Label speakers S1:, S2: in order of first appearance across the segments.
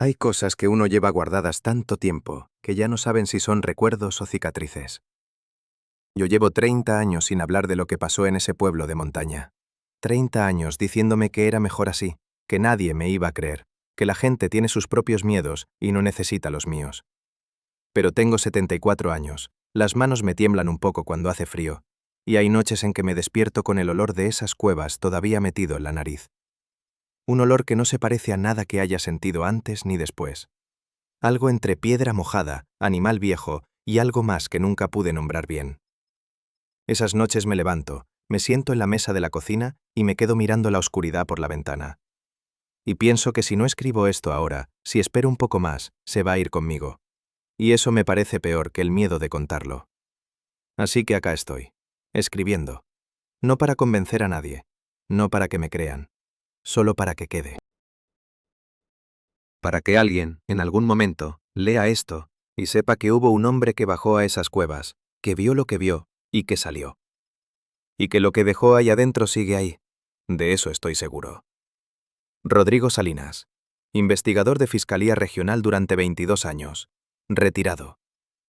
S1: Hay cosas que uno lleva guardadas tanto tiempo que ya no saben si son recuerdos o cicatrices. Yo llevo 30 años sin hablar de lo que pasó en ese pueblo de montaña. 30 años diciéndome que era mejor así, que nadie me iba a creer, que la gente tiene sus propios miedos y no necesita los míos. Pero tengo 74 años, las manos me tiemblan un poco cuando hace frío, y hay noches en que me despierto con el olor de esas cuevas todavía metido en la nariz. Un olor que no se parece a nada que haya sentido antes ni después. Algo entre piedra mojada, animal viejo y algo más que nunca pude nombrar bien. Esas noches me levanto, me siento en la mesa de la cocina y me quedo mirando la oscuridad por la ventana. Y pienso que si no escribo esto ahora, si espero un poco más, se va a ir conmigo. Y eso me parece peor que el miedo de contarlo. Así que acá estoy, escribiendo. No para convencer a nadie, no para que me crean, solo para que quede. Para que alguien, en algún momento, lea esto y sepa que hubo un hombre que bajó a esas cuevas, que vio lo que vio y que salió. Y que lo que dejó ahí adentro sigue ahí. De eso estoy seguro. Rodrigo Salinas, investigador de Fiscalía Regional durante 22 años, retirado,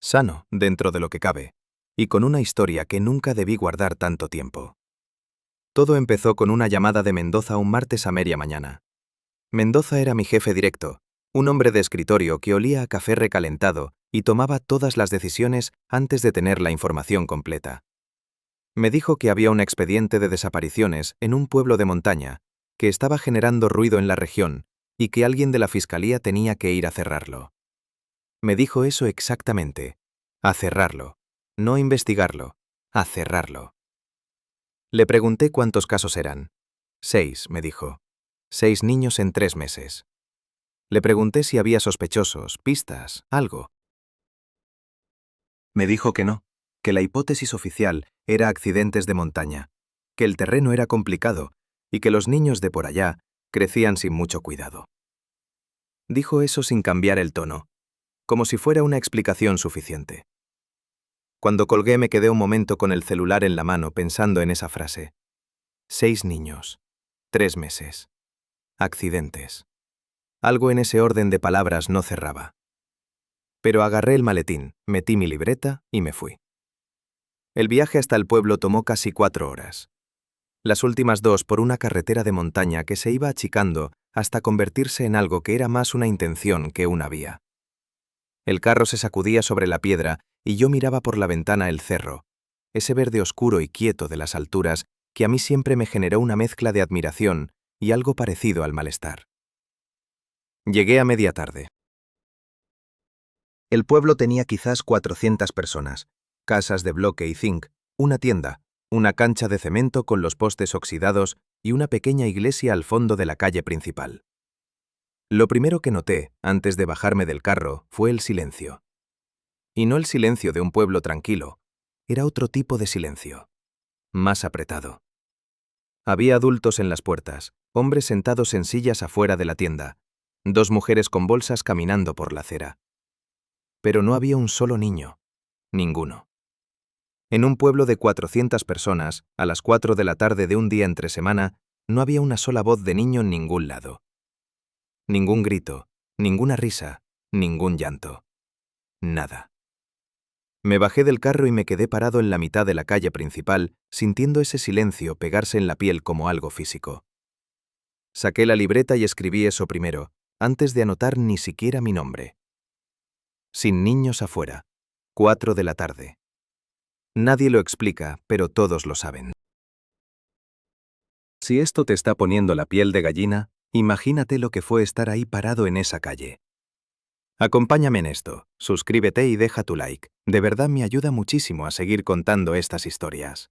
S1: sano dentro de lo que cabe, y con una historia que nunca debí guardar tanto tiempo. Todo empezó con una llamada de Mendoza un martes a media mañana. Mendoza era mi jefe directo, un hombre de escritorio que olía a café recalentado y tomaba todas las decisiones antes de tener la información completa. Me dijo que había un expediente de desapariciones en un pueblo de montaña, que estaba generando ruido en la región y que alguien de la fiscalía tenía que ir a cerrarlo. Me dijo eso exactamente, a cerrarlo, no investigarlo, a cerrarlo. Le pregunté cuántos casos eran. 6, me dijo. 6 niños en 3 meses. Le pregunté si había sospechosos, pistas, algo. Me dijo que no, que la hipótesis oficial era accidentes de montaña, que el terreno era complicado y que los niños de por allá crecían sin mucho cuidado. Dijo eso sin cambiar el tono, como si fuera una explicación suficiente. Cuando colgué me quedé un momento con el celular en la mano pensando en esa frase. 6 niños, 3 meses. Accidentes. Algo en ese orden de palabras no cerraba. Pero agarré el maletín, metí mi libreta y me fui. El viaje hasta el pueblo tomó casi 4 horas. Las últimas 2 por una carretera de montaña que se iba achicando hasta convertirse en algo que era más una intención que una vía. El carro se sacudía sobre la piedra y yo miraba por la ventana el cerro, ese verde oscuro y quieto de las alturas que a mí siempre me generó una mezcla de admiración y algo parecido al malestar. Llegué a media tarde. El pueblo tenía quizás 400 personas, casas de bloque y zinc, una tienda, una cancha de cemento con los postes oxidados y una pequeña iglesia al fondo de la calle principal. Lo primero que noté, antes de bajarme del carro, fue el silencio. Y no el silencio de un pueblo tranquilo, era otro tipo de silencio, más apretado. Había adultos en las puertas, hombres sentados en sillas afuera de la tienda, 2 mujeres con bolsas caminando por la acera. Pero no había un solo niño, ninguno. En un pueblo de 400 personas, a las 4 de la tarde de un día entre semana, no había una sola voz de niño en ningún lado. Ningún grito, ninguna risa, ningún llanto. Nada. Me bajé del carro y me quedé parado en la mitad de la calle principal, sintiendo ese silencio pegarse en la piel como algo físico. Saqué la libreta y escribí eso primero, antes de anotar ni siquiera mi nombre. Sin niños afuera. 4 de la tarde. Nadie lo explica, pero todos lo saben. Si esto te está poniendo la piel de gallina, imagínate lo que fue estar ahí parado en esa calle. Acompáñame en esto, suscríbete y deja tu like. De verdad me ayuda muchísimo a seguir contando estas historias.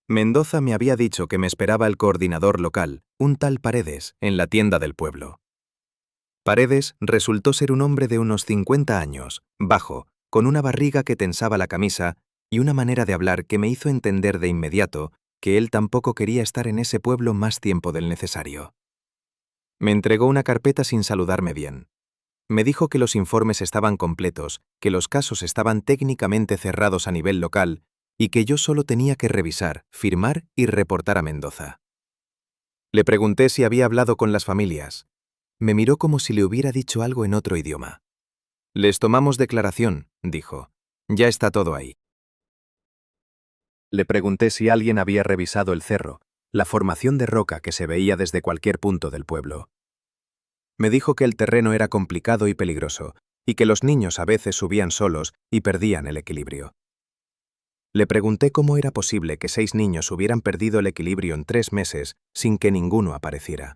S1: Mendoza me había dicho que me esperaba el coordinador local, un tal Paredes, en la tienda del pueblo. Paredes resultó ser un hombre de unos 50 años, bajo, con una barriga que tensaba la camisa y una manera de hablar que me hizo entender de inmediato que él tampoco quería estar en ese pueblo más tiempo del necesario. Me entregó una carpeta sin saludarme bien. Me dijo que los informes estaban completos, que los casos estaban técnicamente cerrados a nivel local y que yo solo tenía que revisar, firmar y reportar a Mendoza. Le pregunté si había hablado con las familias. Me miró como si le hubiera dicho algo en otro idioma. «Les tomamos declaración», dijo. «Ya está todo ahí». Le pregunté si alguien había revisado el cerro, la formación de roca que se veía desde cualquier punto del pueblo. Me dijo que el terreno era complicado y peligroso, y que los niños a veces subían solos y perdían el equilibrio. Le pregunté cómo era posible que 6 niños hubieran perdido el equilibrio en 3 meses sin que ninguno apareciera.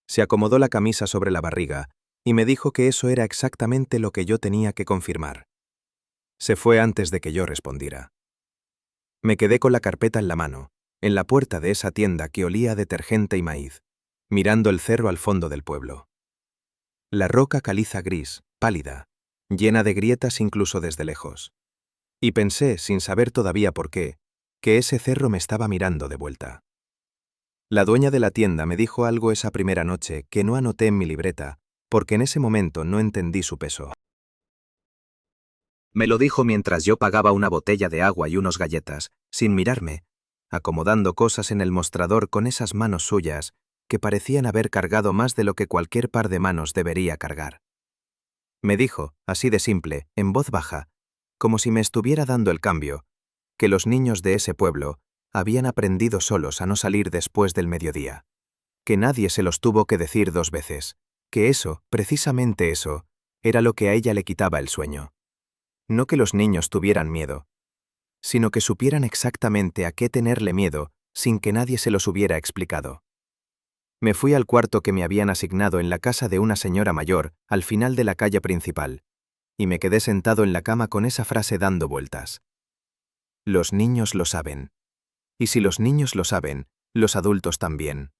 S1: Se acomodó la camisa sobre la barriga y me dijo que eso era exactamente lo que yo tenía que confirmar. Se fue antes de que yo respondiera. Me quedé con la carpeta en la mano, en la puerta de esa tienda que olía a detergente y maíz, mirando el cerro al fondo del pueblo. La roca caliza gris, pálida, llena de grietas incluso desde lejos. Y pensé, sin saber todavía por qué, que ese cerro me estaba mirando de vuelta. La dueña de la tienda me dijo algo esa primera noche que no anoté en mi libreta, porque en ese momento no entendí su peso. Me lo dijo mientras yo pagaba una botella de agua y unos galletas, sin mirarme, acomodando cosas en el mostrador con esas manos suyas que parecían haber cargado más de lo que cualquier par de manos debería cargar. Me dijo, así de simple, en voz baja, como si me estuviera dando el cambio, que los niños de ese pueblo habían aprendido solos a no salir después del mediodía, que nadie se los tuvo que decir 2 veces, que eso, precisamente eso, era lo que a ella le quitaba el sueño. No que los niños tuvieran miedo, sino que supieran exactamente a qué tenerle miedo sin que nadie se los hubiera explicado. Me fui al cuarto que me habían asignado en la casa de una señora mayor, al final de la calle principal, y me quedé sentado en la cama con esa frase dando vueltas. Los niños lo saben. Y si los niños lo saben, los adultos también.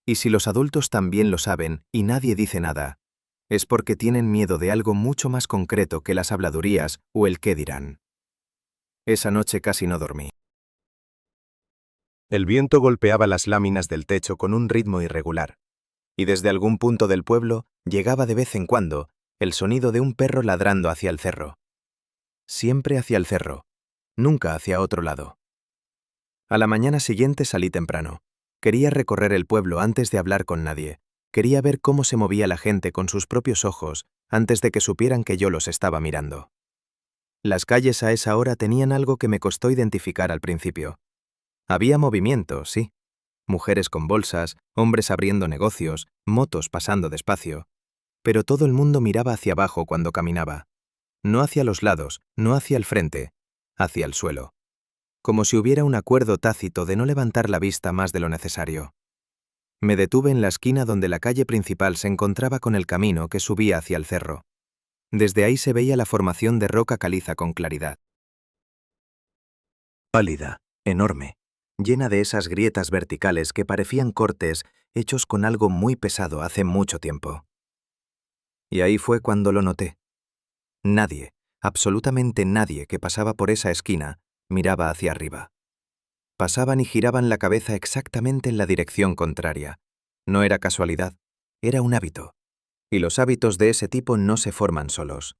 S1: Y si los adultos también lo saben y nadie dice nada, es porque tienen miedo de algo mucho más concreto que las habladurías o el qué dirán. Esa noche casi no dormí. El viento golpeaba las láminas del techo con un ritmo irregular, y desde algún punto del pueblo llegaba de vez en cuando el sonido de un perro ladrando hacia el cerro. Siempre hacia el cerro, nunca hacia otro lado. A la mañana siguiente salí temprano. Quería recorrer el pueblo antes de hablar con nadie. Quería ver cómo se movía la gente con sus propios ojos antes de que supieran que yo los estaba mirando. Las calles a esa hora tenían algo que me costó identificar al principio. Había movimiento, sí. Mujeres con bolsas, hombres abriendo negocios, motos pasando despacio. Pero todo el mundo miraba hacia abajo cuando caminaba. No hacia los lados, no hacia el frente, hacia el suelo. Como si hubiera un acuerdo tácito de no levantar la vista más de lo necesario. Me detuve en la esquina donde la calle principal se encontraba con el camino que subía hacia el cerro. Desde ahí se veía la formación de roca caliza con claridad. Pálida, enorme, llena de esas grietas verticales que parecían cortes hechos con algo muy pesado hace mucho tiempo. Y ahí fue cuando lo noté. Nadie, absolutamente nadie que pasaba por esa esquina, miraba hacia arriba. Pasaban y giraban la cabeza exactamente en la dirección contraria. No era casualidad, era un hábito. Y los hábitos de ese tipo no se forman solos.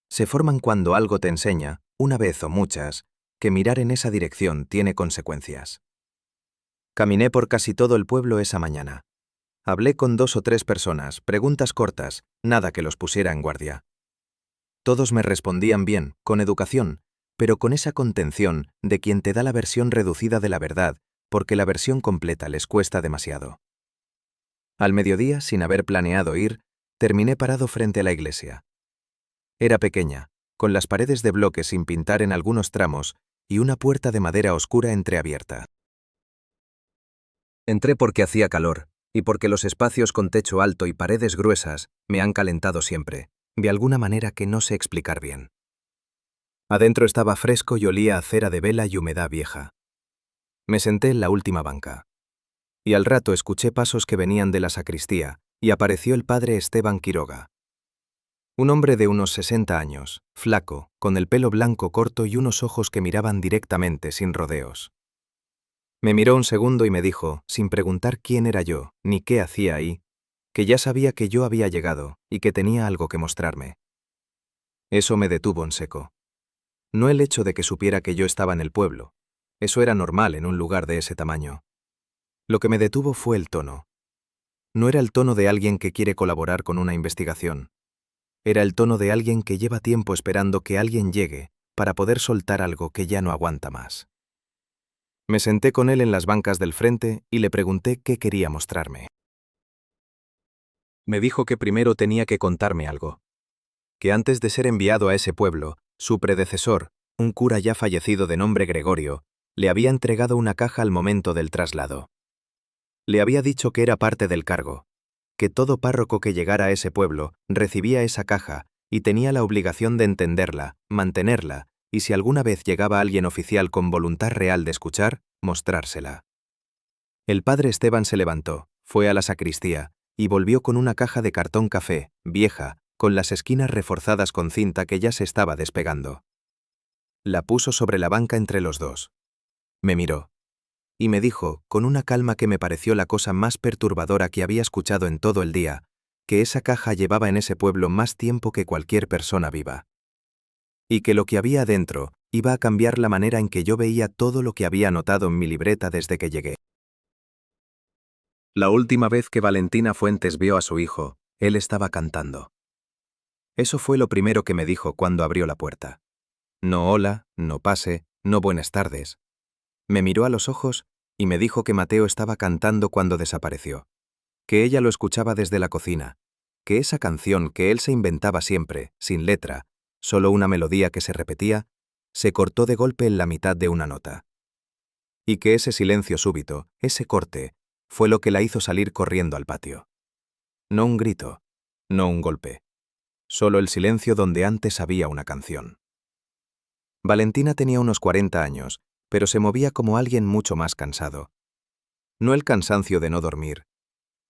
S1: Se forman cuando algo te enseña, una vez o muchas, que mirar en esa dirección tiene consecuencias. Caminé por casi todo el pueblo esa mañana. Hablé con 2 o 3 personas, preguntas cortas, nada que los pusiera en guardia. Todos me respondían bien, con educación, pero con esa contención de quien te da la versión reducida de la verdad, porque la versión completa les cuesta demasiado. Al mediodía, sin haber planeado ir, terminé parado frente a la iglesia. Era pequeña, con las paredes de bloque sin pintar en algunos tramos y una puerta de madera oscura entreabierta. Entré porque hacía calor, y porque los espacios con techo alto y paredes gruesas me han calentado siempre, de alguna manera que no sé explicar bien. Adentro estaba fresco y olía a cera de vela y humedad vieja. Me senté en la última banca. Y al rato escuché pasos que venían de la sacristía, y apareció el padre Esteban Quiroga. Un hombre de unos 60 años, flaco, con el pelo blanco corto y unos ojos que miraban directamente, sin rodeos. Me miró un segundo y me dijo, sin preguntar quién era yo, ni qué hacía ahí, que ya sabía que yo había llegado y que tenía algo que mostrarme. Eso me detuvo en seco. No el hecho de que supiera que yo estaba en el pueblo. Eso era normal en un lugar de ese tamaño. Lo que me detuvo fue el tono. No era el tono de alguien que quiere colaborar con una investigación. Era el tono de alguien que lleva tiempo esperando que alguien llegue para poder soltar algo que ya no aguanta más. Me senté con él en las bancas del frente y le pregunté qué quería mostrarme. Me dijo que primero tenía que contarme algo. Que antes de ser enviado a ese pueblo, su predecesor, un cura ya fallecido de nombre Gregorio, le había entregado una caja al momento del traslado. Le había dicho que era parte del cargo, que todo párroco que llegara a ese pueblo recibía esa caja y tenía la obligación de entenderla, mantenerla, y si alguna vez llegaba alguien oficial con voluntad real de escuchar, mostrársela. El padre Esteban se levantó, fue a la sacristía, y volvió con una caja de cartón café, vieja, con las esquinas reforzadas con cinta que ya se estaba despegando. La puso sobre la banca entre los dos. Me miró. Y me dijo, con una calma que me pareció la cosa más perturbadora que había escuchado en todo el día, que esa caja llevaba en ese pueblo más tiempo que cualquier persona viva. Y que lo que había adentro iba a cambiar la manera en que yo veía todo lo que había anotado en mi libreta desde que llegué. La última vez que Valentina Fuentes vio a su hijo, él estaba cantando. Eso fue lo primero que me dijo cuando abrió la puerta. No hola, no pase, no buenas tardes. Me miró a los ojos y me dijo que Mateo estaba cantando cuando desapareció, que ella lo escuchaba desde la cocina, que esa canción que él se inventaba siempre, sin letra, solo una melodía que se repetía, se cortó de golpe en la mitad de una nota. Y que ese silencio súbito, ese corte, fue lo que la hizo salir corriendo al patio. No un grito, no un golpe, solo el silencio donde antes había una canción. Valentina tenía unos 40 años, pero se movía como alguien mucho más cansado. No el cansancio de no dormir,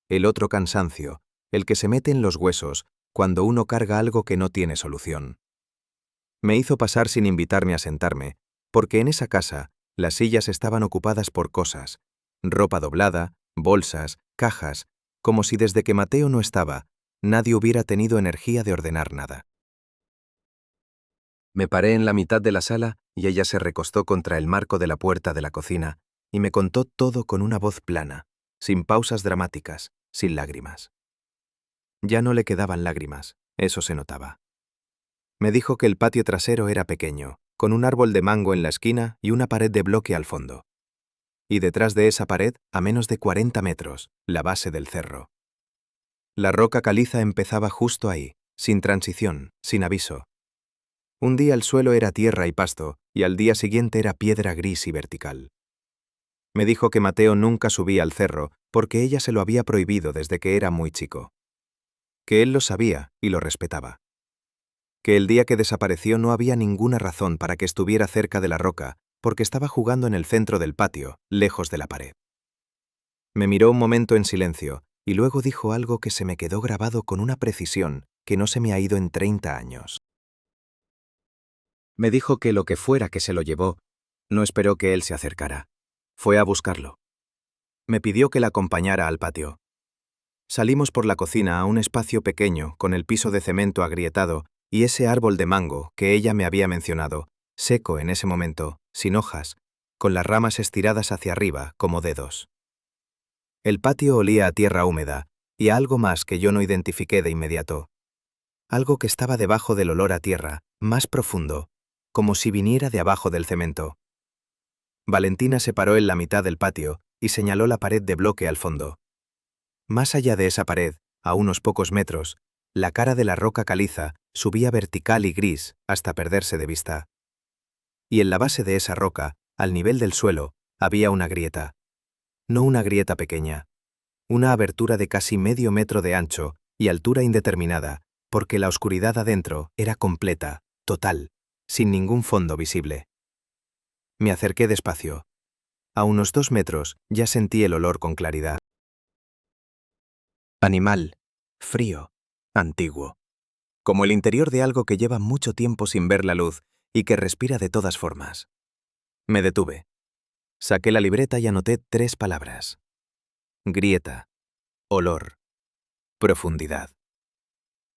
S1: el otro cansancio, el que se mete en los huesos cuando uno carga algo que no tiene solución. Me hizo pasar sin invitarme a sentarme, porque en esa casa las sillas estaban ocupadas por cosas, ropa doblada, bolsas, cajas, como si desde que Mateo no estaba, nadie hubiera tenido energía de ordenar nada. Me paré en la mitad de la sala y ella se recostó contra el marco de la puerta de la cocina y me contó todo con una voz plana, sin pausas dramáticas, sin lágrimas. Ya no le quedaban lágrimas, eso se notaba. Me dijo que el patio trasero era pequeño, con un árbol de mango en la esquina y una pared de bloque al fondo. Y detrás de esa pared, a menos de 40 metros, la base del cerro. La roca caliza empezaba justo ahí, sin transición, sin aviso. Un día el suelo era tierra y pasto, y al día siguiente era piedra gris y vertical. Me dijo que Mateo nunca subía al cerro porque ella se lo había prohibido desde que era muy chico. Que él lo sabía y lo respetaba. Que el día que desapareció no había ninguna razón para que estuviera cerca de la roca, porque estaba jugando en el centro del patio, lejos de la pared. Me miró un momento en silencio, y luego dijo algo que se me quedó grabado con una precisión que no se me ha ido en 30 años. Me dijo que lo que fuera que se lo llevó, no esperó que él se acercara. Fue a buscarlo. Me pidió que la acompañara al patio. Salimos por la cocina a un espacio pequeño con el piso de cemento agrietado y ese árbol de mango que ella me había mencionado, seco en ese momento, sin hojas, con las ramas estiradas hacia arriba como dedos. El patio olía a tierra húmeda y a algo más que yo no identifiqué de inmediato. Algo que estaba debajo del olor a tierra, más profundo, como si viniera de abajo del cemento. Valentina se paró en la mitad del patio y señaló la pared de bloque al fondo. Más allá de esa pared, a unos pocos metros, la cara de la roca caliza subía vertical y gris hasta perderse de vista. Y en la base de esa roca, al nivel del suelo, había una grieta. No una grieta pequeña. Una abertura de casi medio metro de ancho y altura indeterminada, porque la oscuridad adentro era completa, total, sin ningún fondo visible. Me acerqué despacio. A unos 2 metros ya sentí el olor con claridad. Animal, frío, antiguo. Como el interior de algo que lleva mucho tiempo sin ver la luz y que respira de todas formas. Me detuve. Saqué la libreta y anoté 3 palabras. Grieta, olor, profundidad.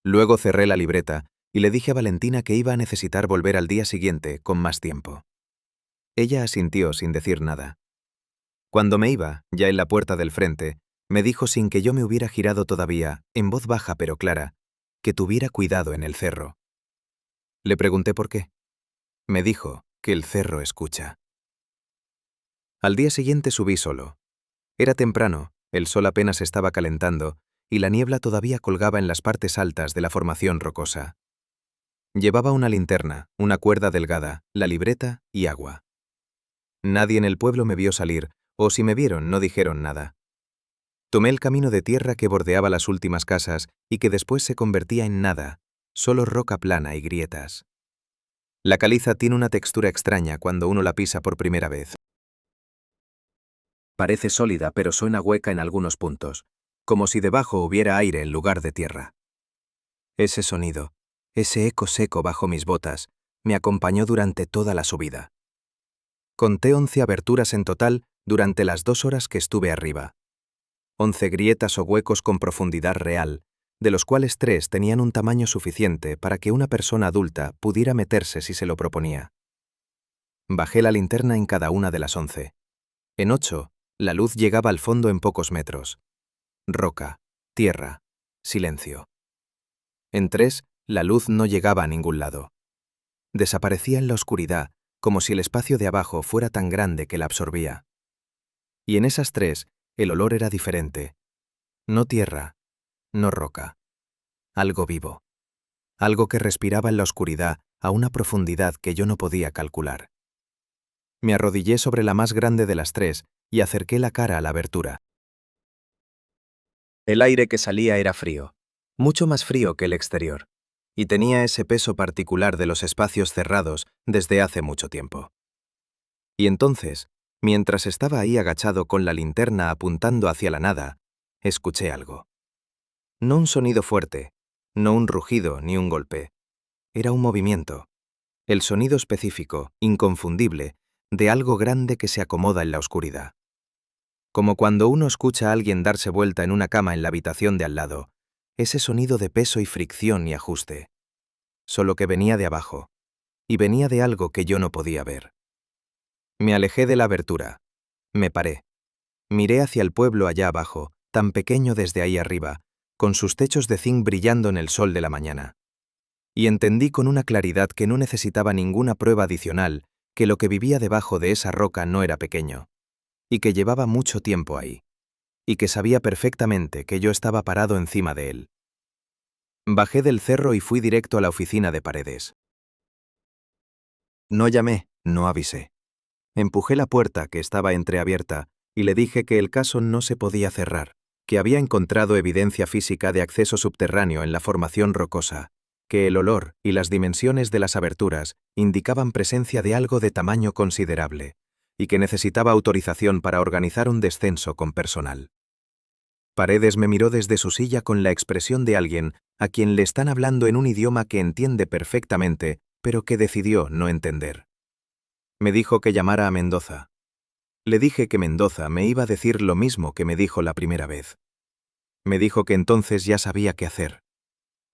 S1: Luego cerré la libreta y le dije a Valentina que iba a necesitar volver al día siguiente con más tiempo. Ella asintió sin decir nada. Cuando me iba, ya en la puerta del frente, Me dijo sin que yo me hubiera girado todavía, en voz baja pero clara, que tuviera cuidado en el cerro. Le pregunté por qué. Me dijo que el cerro escucha. Al día siguiente subí solo. Era temprano, el sol apenas estaba calentando y la niebla todavía colgaba en las partes altas de la formación rocosa. Llevaba una linterna, una cuerda delgada, la libreta y agua. Nadie en el pueblo me vio salir, o si me vieron no dijeron nada. Tomé el camino de tierra que bordeaba las últimas casas y que después se convertía en nada, solo roca plana y grietas. La caliza tiene una textura extraña cuando uno la pisa por primera vez. Parece sólida pero suena hueca en algunos puntos, como si debajo hubiera aire en lugar de tierra. Ese sonido, ese eco seco bajo mis botas, me acompañó durante toda la subida. Conté 11 aberturas en total durante las 2 horas que estuve arriba. 11 grietas o huecos con profundidad real, de los cuales 3 tenían un tamaño suficiente para que una persona adulta pudiera meterse si se lo proponía. Bajé la linterna en cada una de las 11. En 8, la luz llegaba al fondo en pocos metros. Roca, tierra, silencio. En 3, la luz no llegaba a ningún lado. Desaparecía en la oscuridad, como si el espacio de abajo fuera tan grande que la absorbía. Y en esas 3, el olor era diferente. No tierra, no roca. Algo vivo. Algo que respiraba en la oscuridad a una profundidad que yo no podía calcular. Me arrodillé sobre la más grande de las 3 y acerqué la cara a la abertura. El aire que salía era frío, mucho más frío que el exterior, y tenía ese peso particular de los espacios cerrados desde hace mucho tiempo. Y entonces, mientras estaba ahí agachado con la linterna apuntando hacia la nada, escuché algo. No un sonido fuerte, no un rugido ni un golpe. Era un movimiento. El sonido específico, inconfundible, de algo grande que se acomoda en la oscuridad. Como cuando uno escucha a alguien darse vuelta en una cama en la habitación de al lado, ese sonido de peso y fricción y ajuste. Solo que venía de abajo, y venía de algo que yo no podía ver. Me alejé de la abertura. Me paré. Miré hacia el pueblo allá abajo, tan pequeño desde ahí arriba, con sus techos de zinc brillando en el sol de la mañana. Y entendí con una claridad que no necesitaba ninguna prueba adicional que lo que vivía debajo de esa roca no era pequeño, y que llevaba mucho tiempo ahí, y que sabía perfectamente que yo estaba parado encima de él. Bajé del cerro y fui directo a la oficina de Paredes. No llamé, no avisé. Empujé la puerta, que estaba entreabierta, y le dije que el caso no se podía cerrar, que había encontrado evidencia física de acceso subterráneo en la formación rocosa, que el olor y las dimensiones de las aberturas indicaban presencia de algo de tamaño considerable, y que necesitaba autorización para organizar un descenso con personal. Paredes me miró desde su silla con la expresión de alguien a quien le están hablando en un idioma que entiende perfectamente, pero que decidió no entender. Me dijo que llamara a Mendoza. Le dije que Mendoza me iba a decir lo mismo que me dijo la primera vez. Me dijo que entonces ya sabía qué hacer.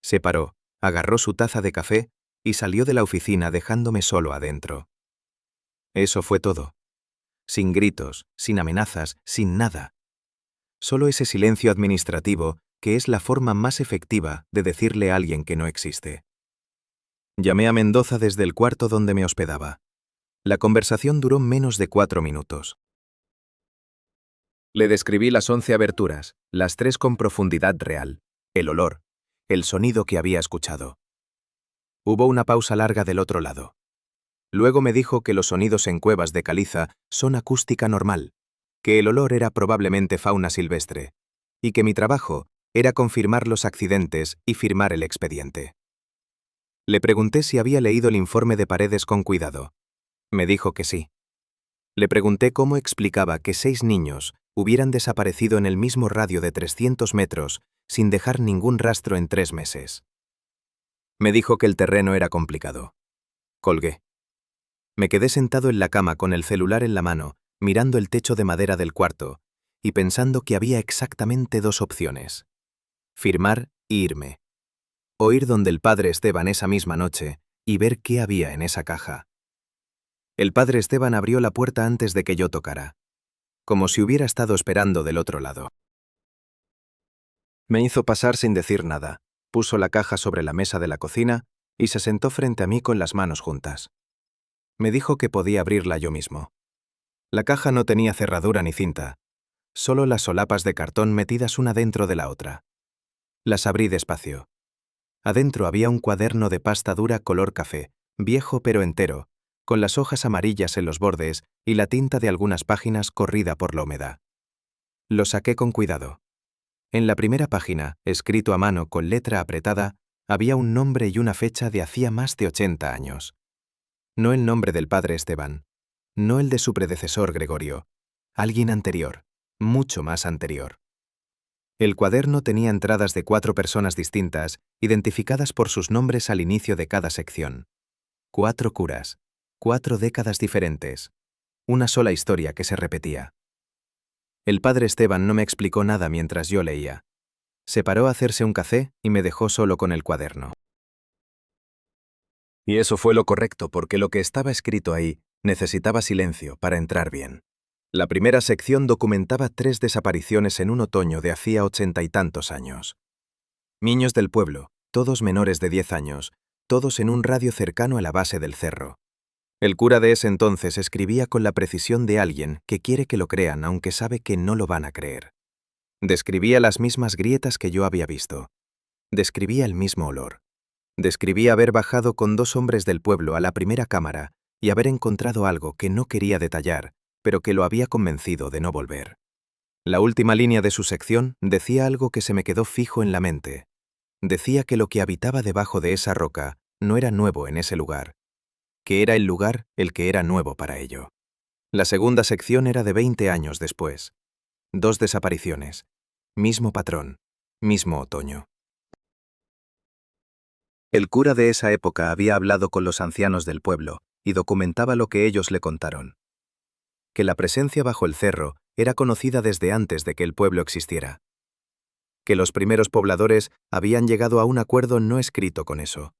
S1: Se paró, agarró su taza de café y salió de la oficina dejándome solo adentro. Eso fue todo. Sin gritos, sin amenazas, sin nada. Solo ese silencio administrativo que es la forma más efectiva de decirle a alguien que no existe. Llamé a Mendoza desde el cuarto donde me hospedaba. La conversación duró menos de 4 minutos. Le describí las 11 aberturas, las 3 con profundidad real, el olor, el sonido que había escuchado. Hubo una pausa larga del otro lado. Luego me dijo que los sonidos en cuevas de caliza son acústica normal, que el olor era probablemente fauna silvestre, y que mi trabajo era confirmar los accidentes y firmar el expediente. Le pregunté si había leído el informe de Paredes con cuidado. Me dijo que sí. Le pregunté cómo explicaba que 6 niños hubieran desaparecido en el mismo radio de 300 metros sin dejar ningún rastro en 3 meses. Me dijo que el terreno era complicado. Colgué. Me quedé sentado en la cama con el celular en la mano, mirando el techo de madera del cuarto, y pensando que había exactamente 2 opciones. Firmar y irme. O ir donde el padre Esteban esa misma noche y ver qué había en esa caja. El padre Esteban abrió la puerta antes de que yo tocara, como si hubiera estado esperando del otro lado. Me hizo pasar sin decir nada, puso la caja sobre la mesa de la cocina y se sentó frente a mí con las manos juntas. Me dijo que podía abrirla yo mismo. La caja no tenía cerradura ni cinta, solo las solapas de cartón metidas una dentro de la otra. Las abrí despacio. Adentro había un cuaderno de pasta dura color café, viejo pero entero, con las hojas amarillas en los bordes y la tinta de algunas páginas corrida por la humedad. Lo saqué con cuidado. En la primera página, escrito a mano con letra apretada, había un nombre y una fecha de hacía más de 80 años. No el nombre del padre Esteban, no el de su predecesor Gregorio, alguien anterior, mucho más anterior. El cuaderno tenía entradas de 4 personas distintas, identificadas por sus nombres al inicio de cada sección. 4 curas, 4 décadas diferentes, una sola historia que se repetía. El padre Esteban no me explicó nada mientras yo leía. Se paró a hacerse un café y me dejó solo con el cuaderno. Y eso fue lo correcto, porque lo que estaba escrito ahí necesitaba silencio para entrar bien. La primera sección documentaba 3 desapariciones en un otoño de hacía 80 y tantos años. Niños del pueblo, todos menores de 10 años, todos en un radio cercano a la base del cerro. El cura de ese entonces escribía con la precisión de alguien que quiere que lo crean aunque sabe que no lo van a creer. Describía las mismas grietas que yo había visto. Describía el mismo olor. Describía haber bajado con 2 hombres del pueblo a la primera cámara y haber encontrado algo que no quería detallar, pero que lo había convencido de no volver. La última línea de su sección decía algo que se me quedó fijo en la mente. Decía que lo que habitaba debajo de esa roca no era nuevo en ese lugar, que era el lugar el que era nuevo para ello. La segunda sección era de 20 años después. 2 desapariciones. Mismo patrón. Mismo otoño. El cura de esa época había hablado con los ancianos del pueblo y documentaba lo que ellos le contaron. Que la presencia bajo el cerro era conocida desde antes de que el pueblo existiera. Que los primeros pobladores habían llegado a un acuerdo no escrito con eso.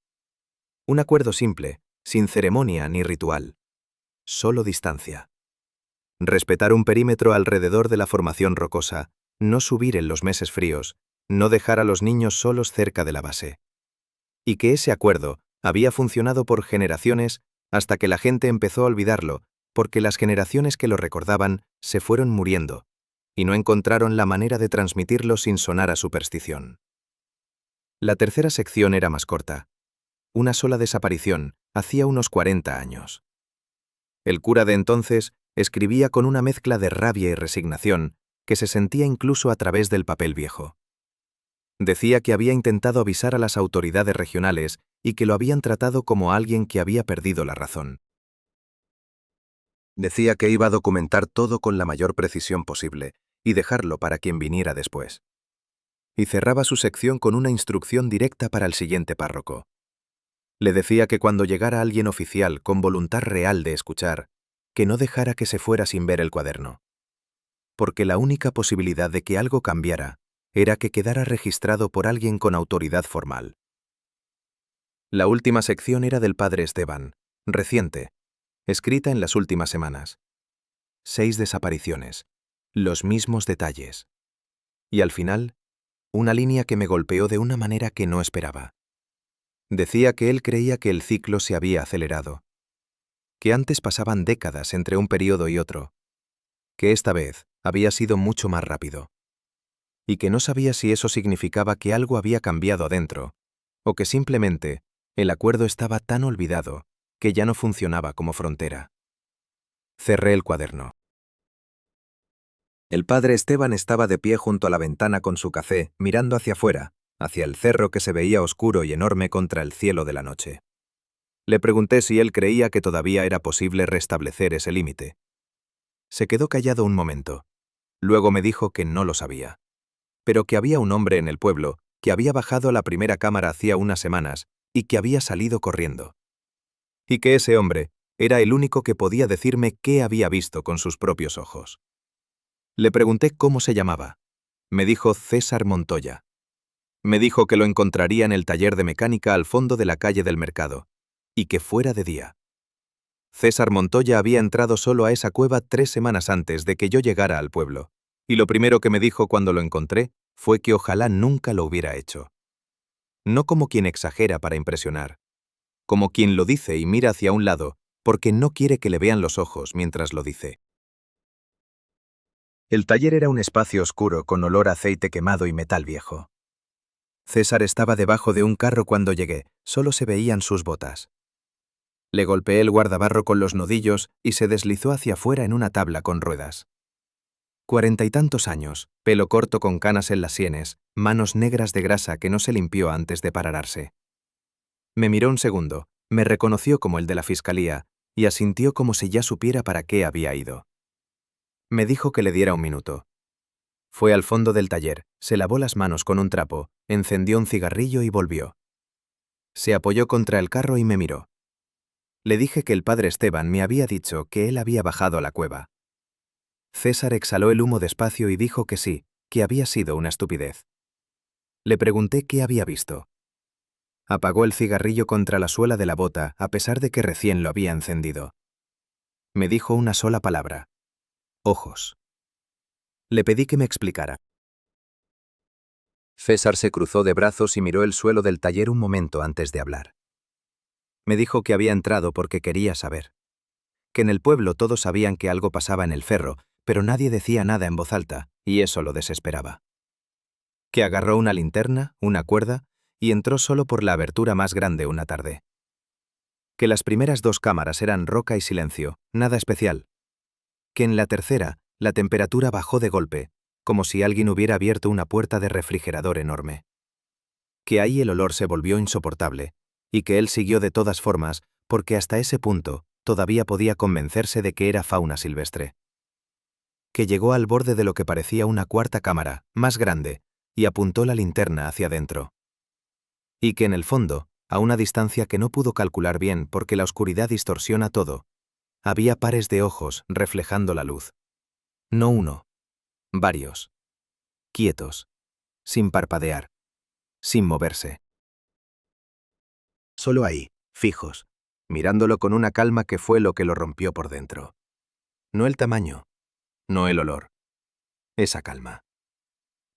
S1: Un acuerdo simple, sin ceremonia ni ritual. Solo distancia. Respetar un perímetro alrededor de la formación rocosa, no subir en los meses fríos, no dejar a los niños solos cerca de la base. Y que ese acuerdo había funcionado por generaciones hasta que la gente empezó a olvidarlo, porque las generaciones que lo recordaban se fueron muriendo, y no encontraron la manera de transmitirlo sin sonar a superstición. La tercera sección era más corta. Una sola desaparición, hacía unos 40 años. El cura de entonces escribía con una mezcla de rabia y resignación que se sentía incluso a través del papel viejo. Decía que había intentado avisar a las autoridades regionales y que lo habían tratado como a alguien que había perdido la razón. Decía que iba a documentar todo con la mayor precisión posible y dejarlo para quien viniera después. Y cerraba su sección con una instrucción directa para el siguiente párroco. Le decía que cuando llegara alguien oficial con voluntad real de escuchar, que no dejara que se fuera sin ver el cuaderno. Porque la única posibilidad de que algo cambiara era que quedara registrado por alguien con autoridad formal. La última sección era del padre Esteban, reciente, escrita en las últimas semanas. 6 desapariciones, los mismos detalles. Y al final, una línea que me golpeó de una manera que no esperaba. Decía que él creía que el ciclo se había acelerado, que antes pasaban décadas entre un periodo y otro, que esta vez había sido mucho más rápido, y que no sabía si eso significaba que algo había cambiado adentro, o que simplemente el acuerdo estaba tan olvidado que ya no funcionaba como frontera. Cerré el cuaderno. El padre Esteban estaba de pie junto a la ventana con su café, mirando hacia afuera, hacia el cerro que se veía oscuro y enorme contra el cielo de la noche. Le pregunté si él creía que todavía era posible restablecer ese límite. Se quedó callado un momento. Luego me dijo que no lo sabía, pero que había un hombre en el pueblo que había bajado a la primera cámara hacía unas semanas y que había salido corriendo. Y que ese hombre era el único que podía decirme qué había visto con sus propios ojos. Le pregunté cómo se llamaba. Me dijo César Montoya. Me dijo que lo encontraría en el taller de mecánica al fondo de la calle del mercado, y que fuera de día. César Montoya había entrado solo a esa cueva 3 semanas antes de que yo llegara al pueblo, y lo primero que me dijo cuando lo encontré fue que ojalá nunca lo hubiera hecho. No como quien exagera para impresionar, como quien lo dice y mira hacia un lado porque no quiere que le vean los ojos mientras lo dice. El taller era un espacio oscuro con olor a aceite quemado y metal viejo. César estaba debajo de un carro cuando llegué, solo se veían sus botas. Le golpeé el guardabarro con los nudillos y se deslizó hacia afuera en una tabla con ruedas. 40 y tantos años, pelo corto con canas en las sienes, manos negras de grasa que no se limpió antes de pararse. Me miró un segundo, me reconoció como el de la fiscalía y asintió como si ya supiera para qué había ido. Me dijo que le diera un minuto. Fue al fondo del taller, se lavó las manos con un trapo, encendió un cigarrillo y volvió. Se apoyó contra el carro y me miró. Le dije que el padre Esteban me había dicho que él había bajado a la cueva. César exhaló el humo despacio y dijo que sí, que había sido una estupidez. Le pregunté qué había visto. Apagó el cigarrillo contra la suela de la bota a pesar de que recién lo había encendido. Me dijo una sola palabra. Ojos. Le pedí que me explicara. César se cruzó de brazos y miró el suelo del taller un momento antes de hablar. Me dijo que había entrado porque quería saber. Que en el pueblo todos sabían que algo pasaba en el ferro, pero nadie decía nada en voz alta, y eso lo desesperaba. Que agarró una linterna, una cuerda, y entró solo por la abertura más grande una tarde. Que las primeras 2 cámaras eran roca y silencio, nada especial. Que en la tercera, la temperatura bajó de golpe, como si alguien hubiera abierto una puerta de refrigerador enorme. Que ahí el olor se volvió insoportable, y que él siguió de todas formas, porque hasta ese punto todavía podía convencerse de que era fauna silvestre. Que llegó al borde de lo que parecía una cuarta cámara, más grande, y apuntó la linterna hacia adentro. Y que en el fondo, a una distancia que no pudo calcular bien porque la oscuridad distorsiona todo, había pares de ojos reflejando la luz. No uno, varios. Quietos, sin parpadear, sin moverse. Solo ahí, fijos, mirándolo con una calma que fue lo que lo rompió por dentro. No el tamaño, no el olor, esa calma.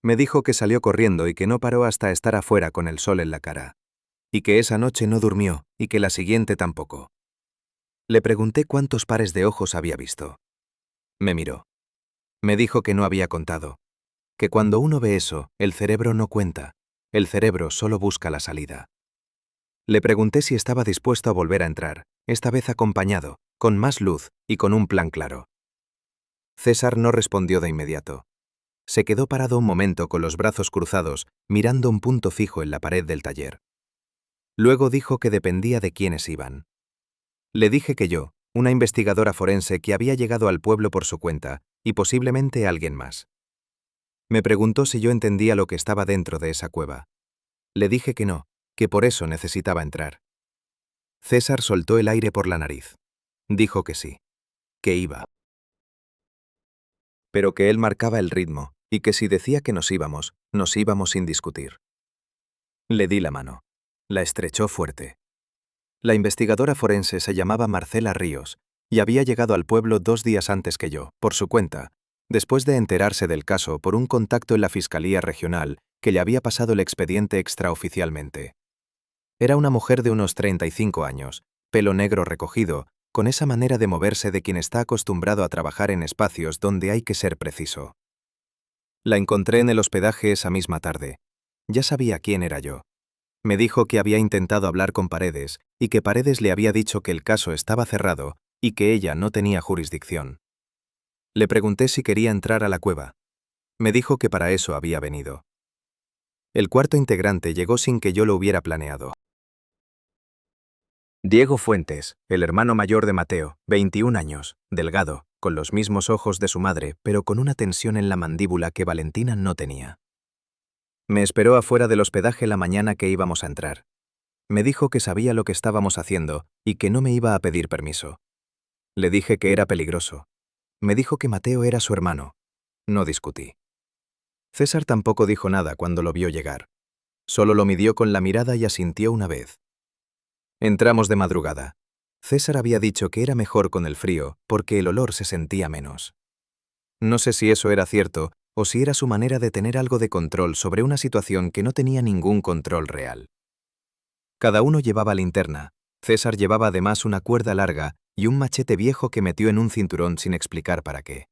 S1: Me dijo que salió corriendo y que no paró hasta estar afuera con el sol en la cara, y que esa noche no durmió y que la siguiente tampoco. Le pregunté cuántos pares de ojos había visto. Me miró. Me dijo que no había contado, que cuando uno ve eso, el cerebro no cuenta, el cerebro solo busca la salida. Le pregunté si estaba dispuesto a volver a entrar, esta vez acompañado, con más luz y con un plan claro. César no respondió de inmediato. Se quedó parado un momento con los brazos cruzados, mirando un punto fijo en la pared del taller. Luego dijo que dependía de quiénes iban. Le dije que yo, una investigadora forense que había llegado al pueblo por su cuenta, y posiblemente alguien más. Me preguntó si yo entendía lo que estaba dentro de esa cueva. Le dije que no, que por eso necesitaba entrar. César soltó el aire por la nariz. Dijo que sí, que iba. Pero que él marcaba el ritmo, y que si decía que nos íbamos sin discutir. Le di la mano. La estrechó fuerte. La investigadora forense se llamaba Marcela Ríos, y había llegado al pueblo 2 días antes que yo, por su cuenta, después de enterarse del caso por un contacto en la Fiscalía Regional que le había pasado el expediente extraoficialmente. Era una mujer de unos 35 años, pelo negro recogido, con esa manera de moverse de quien está acostumbrado a trabajar en espacios donde hay que ser preciso. La encontré en el hospedaje esa misma tarde. Ya sabía quién era yo. Me dijo que había intentado hablar con Paredes y que Paredes le había dicho que el caso estaba cerrado y que ella no tenía jurisdicción. Le pregunté si quería entrar a la cueva. Me dijo que para eso había venido. El cuarto integrante llegó sin que yo lo hubiera planeado. Diego Fuentes, el hermano mayor de Mateo, 21 años, delgado, con los mismos ojos de su madre, pero con una tensión en la mandíbula que Valentina no tenía. Me esperó afuera del hospedaje la mañana que íbamos a entrar. Me dijo que sabía lo que estábamos haciendo y que no me iba a pedir permiso. Le dije que era peligroso. Me dijo que Mateo era su hermano. No discutí. César tampoco dijo nada cuando lo vio llegar. Solo lo midió con la mirada y asintió una vez. Entramos de madrugada. César había dicho que era mejor con el frío porque el olor se sentía menos. No sé si eso era cierto o si era su manera de tener algo de control sobre una situación que no tenía ningún control real. Cada uno llevaba linterna. César llevaba además una cuerda larga y un machete viejo que metió en un cinturón sin explicar para qué.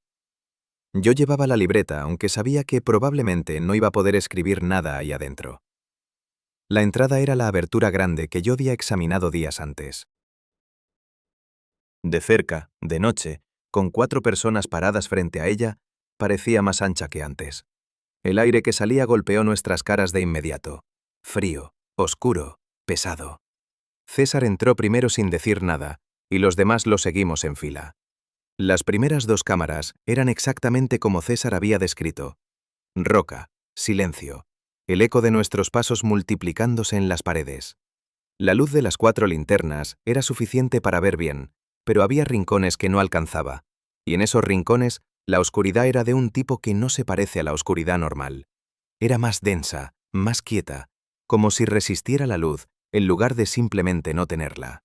S1: Yo llevaba la libreta, aunque sabía que probablemente no iba a poder escribir nada ahí adentro. La entrada era la abertura grande que yo había examinado días antes. De cerca, de noche, con 4 personas paradas frente a ella, parecía más ancha que antes. El aire que salía golpeó nuestras caras de inmediato. Frío, oscuro, pesado. César entró primero sin decir nada, y los demás lo seguimos en fila. Las primeras 2 cámaras eran exactamente como César había descrito. Roca, silencio, el eco de nuestros pasos multiplicándose en las paredes. La luz de las 4 linternas era suficiente para ver bien, pero había rincones que no alcanzaba, y en esos rincones la oscuridad era de un tipo que no se parece a la oscuridad normal. Era más densa, más quieta, como si resistiera la luz en lugar de simplemente no tenerla.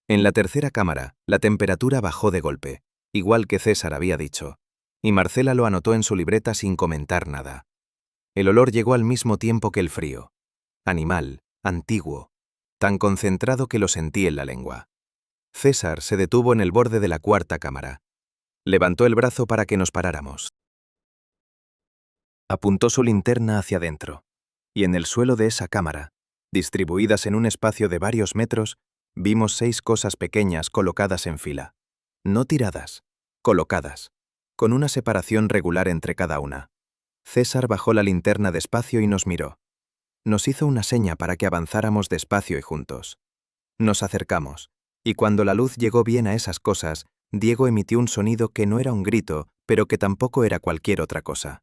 S1: En la tercera cámara, la temperatura bajó de golpe, igual que César había dicho, y Marcela lo anotó en su libreta sin comentar nada. El olor llegó al mismo tiempo que el frío. Animal, antiguo, tan concentrado que lo sentí en la lengua. César se detuvo en el borde de la cuarta cámara. Levantó el brazo para que nos paráramos. Apuntó su linterna hacia adentro, y en el suelo de esa cámara, distribuidas en un espacio de varios metros, vimos 6 cosas pequeñas colocadas en fila. No tiradas, colocadas, con una separación regular entre cada una. César bajó la linterna despacio y nos miró. Nos hizo una seña para que avanzáramos despacio y juntos. Nos acercamos, y cuando la luz llegó bien a esas cosas, Diego emitió un sonido que no era un grito, pero que tampoco era cualquier otra cosa.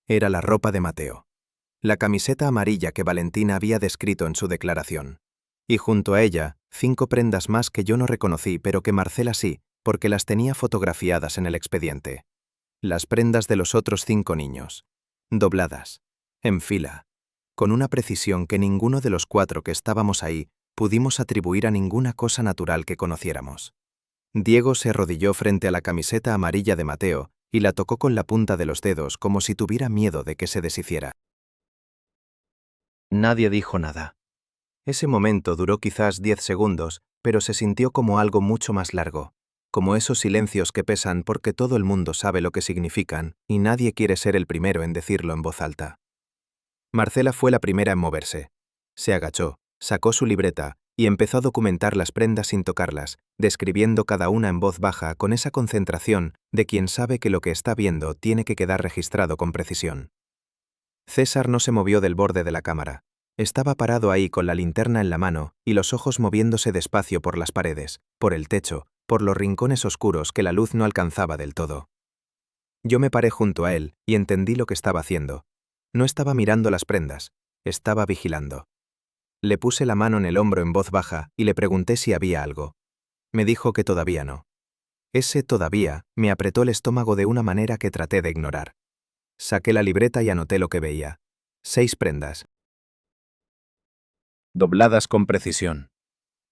S1: Era la ropa de Mateo. La camiseta amarilla que Valentina había descrito en su declaración. Y junto a ella, 5 prendas más que yo no reconocí, pero que Marcela sí, porque las tenía fotografiadas en el expediente. Las prendas de los otros 5 niños. Dobladas, en fila, con una precisión que ninguno de los 4 que estábamos ahí pudimos atribuir a ninguna cosa natural que conociéramos. Diego se arrodilló frente a la camiseta amarilla de Mateo y la tocó con la punta de los dedos como si tuviera miedo de que se deshiciera. Nadie dijo nada. Ese momento duró quizás 10 segundos, pero se sintió como algo mucho más largo, como esos silencios que pesan porque todo el mundo sabe lo que significan y nadie quiere ser el primero en decirlo en voz alta. Marcela fue la primera en moverse. Se agachó, sacó su libreta y empezó a documentar las prendas sin tocarlas, describiendo cada una en voz baja con esa concentración de quien sabe que lo que está viendo tiene que quedar registrado con precisión. César no se movió del borde de la cámara. Estaba parado ahí con la linterna en la mano y los ojos moviéndose despacio por las paredes, por el techo, por los rincones oscuros que la luz no alcanzaba del todo. Yo me paré junto a él y entendí lo que estaba haciendo. No estaba mirando las prendas, estaba vigilando. Le puse la mano en el hombro en voz baja y le pregunté si había algo. Me dijo que todavía no. Ese todavía me apretó el estómago de una manera que traté de ignorar. Saqué la libreta y anoté lo que veía. 6 prendas. Dobladas con precisión.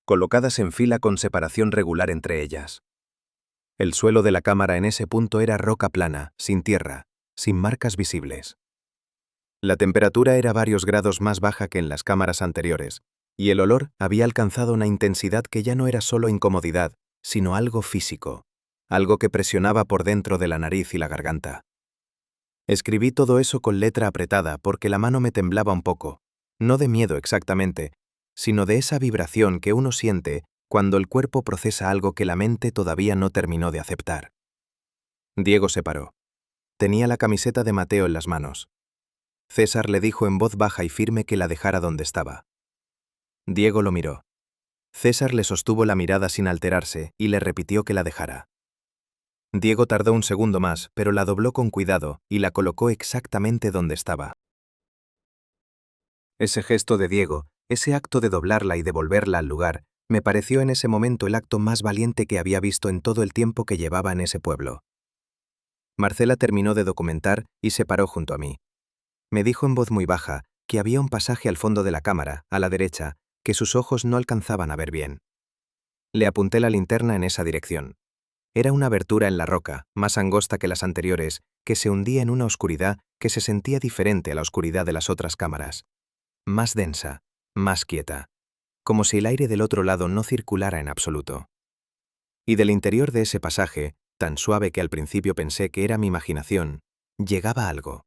S1: Colocadas en fila con separación regular entre ellas. El suelo de la cámara en ese punto era roca plana, sin tierra, sin marcas visibles. La temperatura era varios grados más baja que en las cámaras anteriores, y el olor había alcanzado una intensidad que ya no era solo incomodidad, sino algo físico, algo que presionaba por dentro de la nariz y la garganta. Escribí todo eso con letra apretada porque la mano me temblaba un poco, no de miedo exactamente, sino de esa vibración que uno siente cuando el cuerpo procesa algo que la mente todavía no terminó de aceptar. Diego se paró. Tenía la camiseta de Mateo en las manos. César le dijo en voz baja y firme que la dejara donde estaba. Diego lo miró. César le sostuvo la mirada sin alterarse y le repitió que la dejara. Diego tardó un segundo más, pero la dobló con cuidado y la colocó exactamente donde estaba. Ese gesto de Diego, ese acto de doblarla y devolverla al lugar, me pareció en ese momento el acto más valiente que había visto en todo el tiempo que llevaba en ese pueblo. Marcela terminó de documentar y se paró junto a mí. Me dijo en voz muy baja que había un pasaje al fondo de la cámara, a la derecha, que sus ojos no alcanzaban a ver bien. Le apunté la linterna en esa dirección. Era una abertura en la roca, más angosta que las anteriores, que se hundía en una oscuridad que se sentía diferente a la oscuridad de las otras cámaras. Más densa, más quieta, como si el aire del otro lado no circulara en absoluto. Y del interior de ese pasaje, tan suave que al principio pensé que era mi imaginación, llegaba algo.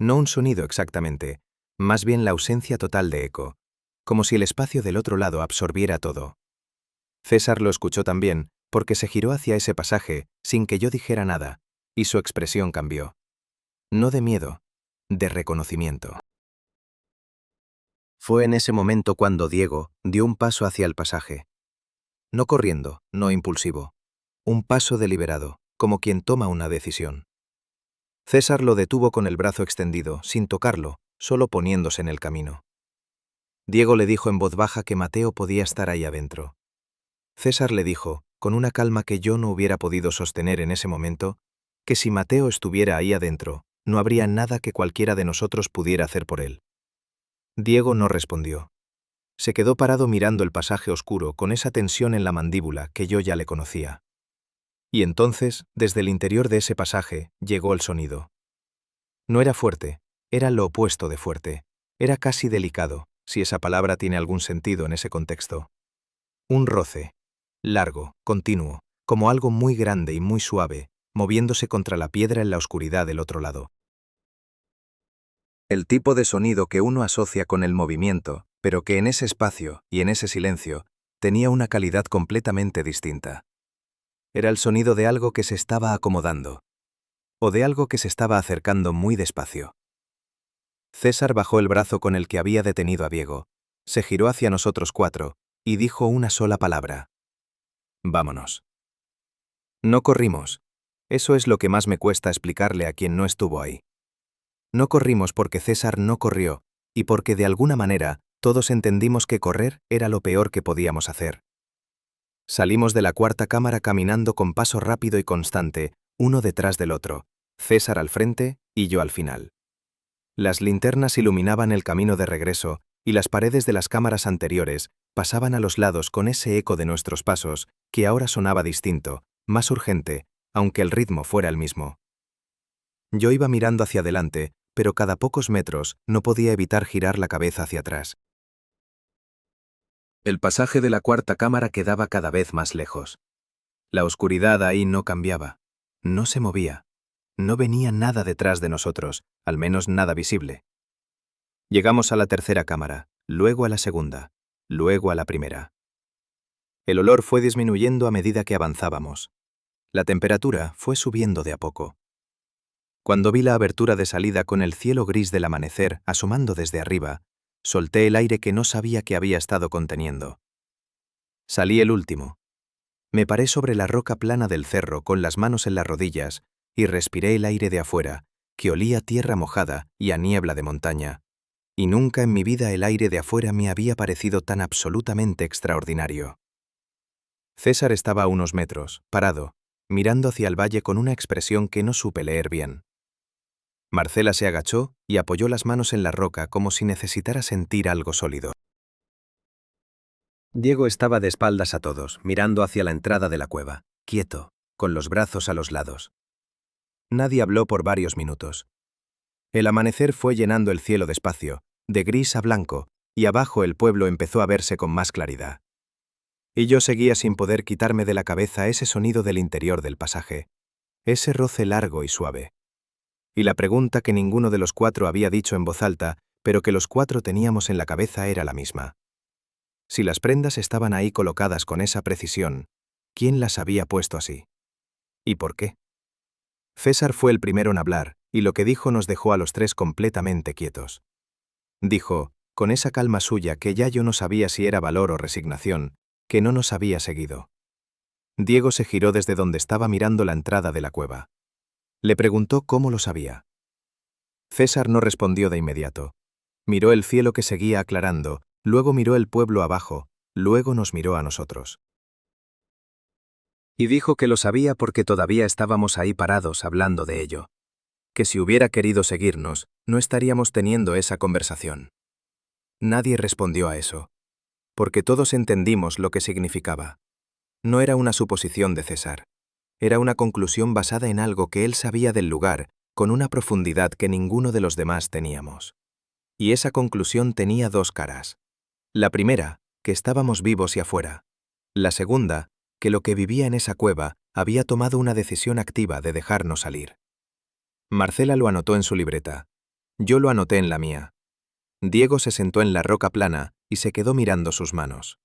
S1: No un sonido exactamente, más bien la ausencia total de eco, como si el espacio del otro lado absorbiera todo. César lo escuchó también, porque se giró hacia ese pasaje sin que yo dijera nada, y su expresión cambió. No de miedo, de reconocimiento. Fue en ese momento cuando Diego dio un paso hacia el pasaje. No corriendo, no impulsivo. Un paso deliberado, como quien toma una decisión. César lo detuvo con el brazo extendido, sin tocarlo, solo poniéndose en el camino. Diego le dijo en voz baja que Mateo podía estar ahí adentro. César le dijo, con una calma que yo no hubiera podido sostener en ese momento, que si Mateo estuviera ahí adentro, no habría nada que cualquiera de nosotros pudiera hacer por él. Diego no respondió. Se quedó parado mirando el pasaje oscuro con esa tensión en la mandíbula que yo ya le conocía. Y entonces, desde el interior de ese pasaje, llegó el sonido. No era fuerte, era lo opuesto de fuerte. Era casi delicado, si esa palabra tiene algún sentido en ese contexto. Un roce, largo, continuo, como algo muy grande y muy suave, moviéndose contra la piedra en la oscuridad del otro lado. El tipo de sonido que uno asocia con el movimiento, pero que en ese espacio y en ese silencio tenía una calidad completamente distinta. Era el sonido de algo que se estaba acomodando, o de algo que se estaba acercando muy despacio. César bajó el brazo con el que había detenido a Diego, se giró hacia nosotros cuatro y dijo una sola palabra. Vámonos. No corrimos. Eso es lo que más me cuesta explicarle a quien no estuvo ahí. No corrimos porque César no corrió, y porque de alguna manera todos entendimos que correr era lo peor que podíamos hacer. Salimos de la cuarta cámara caminando con paso rápido y constante, uno detrás del otro, César al frente y yo al final. Las linternas iluminaban el camino de regreso y las paredes de las cámaras anteriores pasaban a los lados con ese eco de nuestros pasos que ahora sonaba distinto, más urgente, aunque el ritmo fuera el mismo. Yo iba mirando hacia adelante, pero cada pocos metros no podía evitar girar la cabeza hacia atrás. El pasaje de la cuarta cámara quedaba cada vez más lejos. La oscuridad ahí no cambiaba, no se movía, no venía nada detrás de nosotros, al menos nada visible. Llegamos a la tercera cámara, luego a la segunda, luego a la primera. El olor fue disminuyendo a medida que avanzábamos. La temperatura fue subiendo de a poco. Cuando vi la abertura de salida con el cielo gris del amanecer asomando desde arriba, solté el aire que no sabía que había estado conteniendo. Salí el último. Me paré sobre la roca plana del cerro con las manos en las rodillas y respiré el aire de afuera, que olía a tierra mojada y a niebla de montaña. Y nunca en mi vida el aire de afuera me había parecido tan absolutamente extraordinario. César estaba a unos metros, parado, mirando hacia el valle con una expresión que no supe leer bien. Marcela se agachó y apoyó las manos en la roca como si necesitara sentir algo sólido. Diego estaba de espaldas a todos, mirando hacia la entrada de la cueva, quieto, con los brazos a los lados. Nadie habló por varios minutos. El amanecer fue llenando el cielo despacio, de gris a blanco, y abajo el pueblo empezó a verse con más claridad. Y yo seguía sin poder quitarme de la cabeza ese sonido del interior del pasaje, ese roce largo y suave. Y la pregunta que ninguno de los cuatro había dicho en voz alta, pero que los cuatro teníamos en la cabeza era la misma. Si las prendas estaban ahí colocadas con esa precisión, ¿quién las había puesto así? ¿Y por qué? César fue el primero en hablar, y lo que dijo nos dejó a los tres completamente quietos. Dijo, con esa calma suya que ya yo no sabía si era valor o resignación, que no nos había seguido. Diego se giró desde donde estaba mirando la entrada de la cueva. Le preguntó cómo lo sabía. César no respondió de inmediato. Miró el cielo que seguía aclarando, luego miró el pueblo abajo, luego nos miró a nosotros. Y dijo que lo sabía porque todavía estábamos ahí parados hablando de ello. Que si hubiera querido seguirnos, no estaríamos teniendo esa conversación. Nadie respondió a eso, porque todos entendimos lo que significaba. No era una suposición de César. Era una conclusión basada en algo que él sabía del lugar, con una profundidad que ninguno de los demás teníamos. Y esa conclusión tenía dos caras. La primera, que estábamos vivos y afuera. La segunda, que lo que vivía en esa cueva había tomado una decisión activa de dejarnos salir. Marcela lo anotó en su libreta. Yo lo anoté en la mía. Diego se sentó en la roca plana y se quedó mirando sus manos.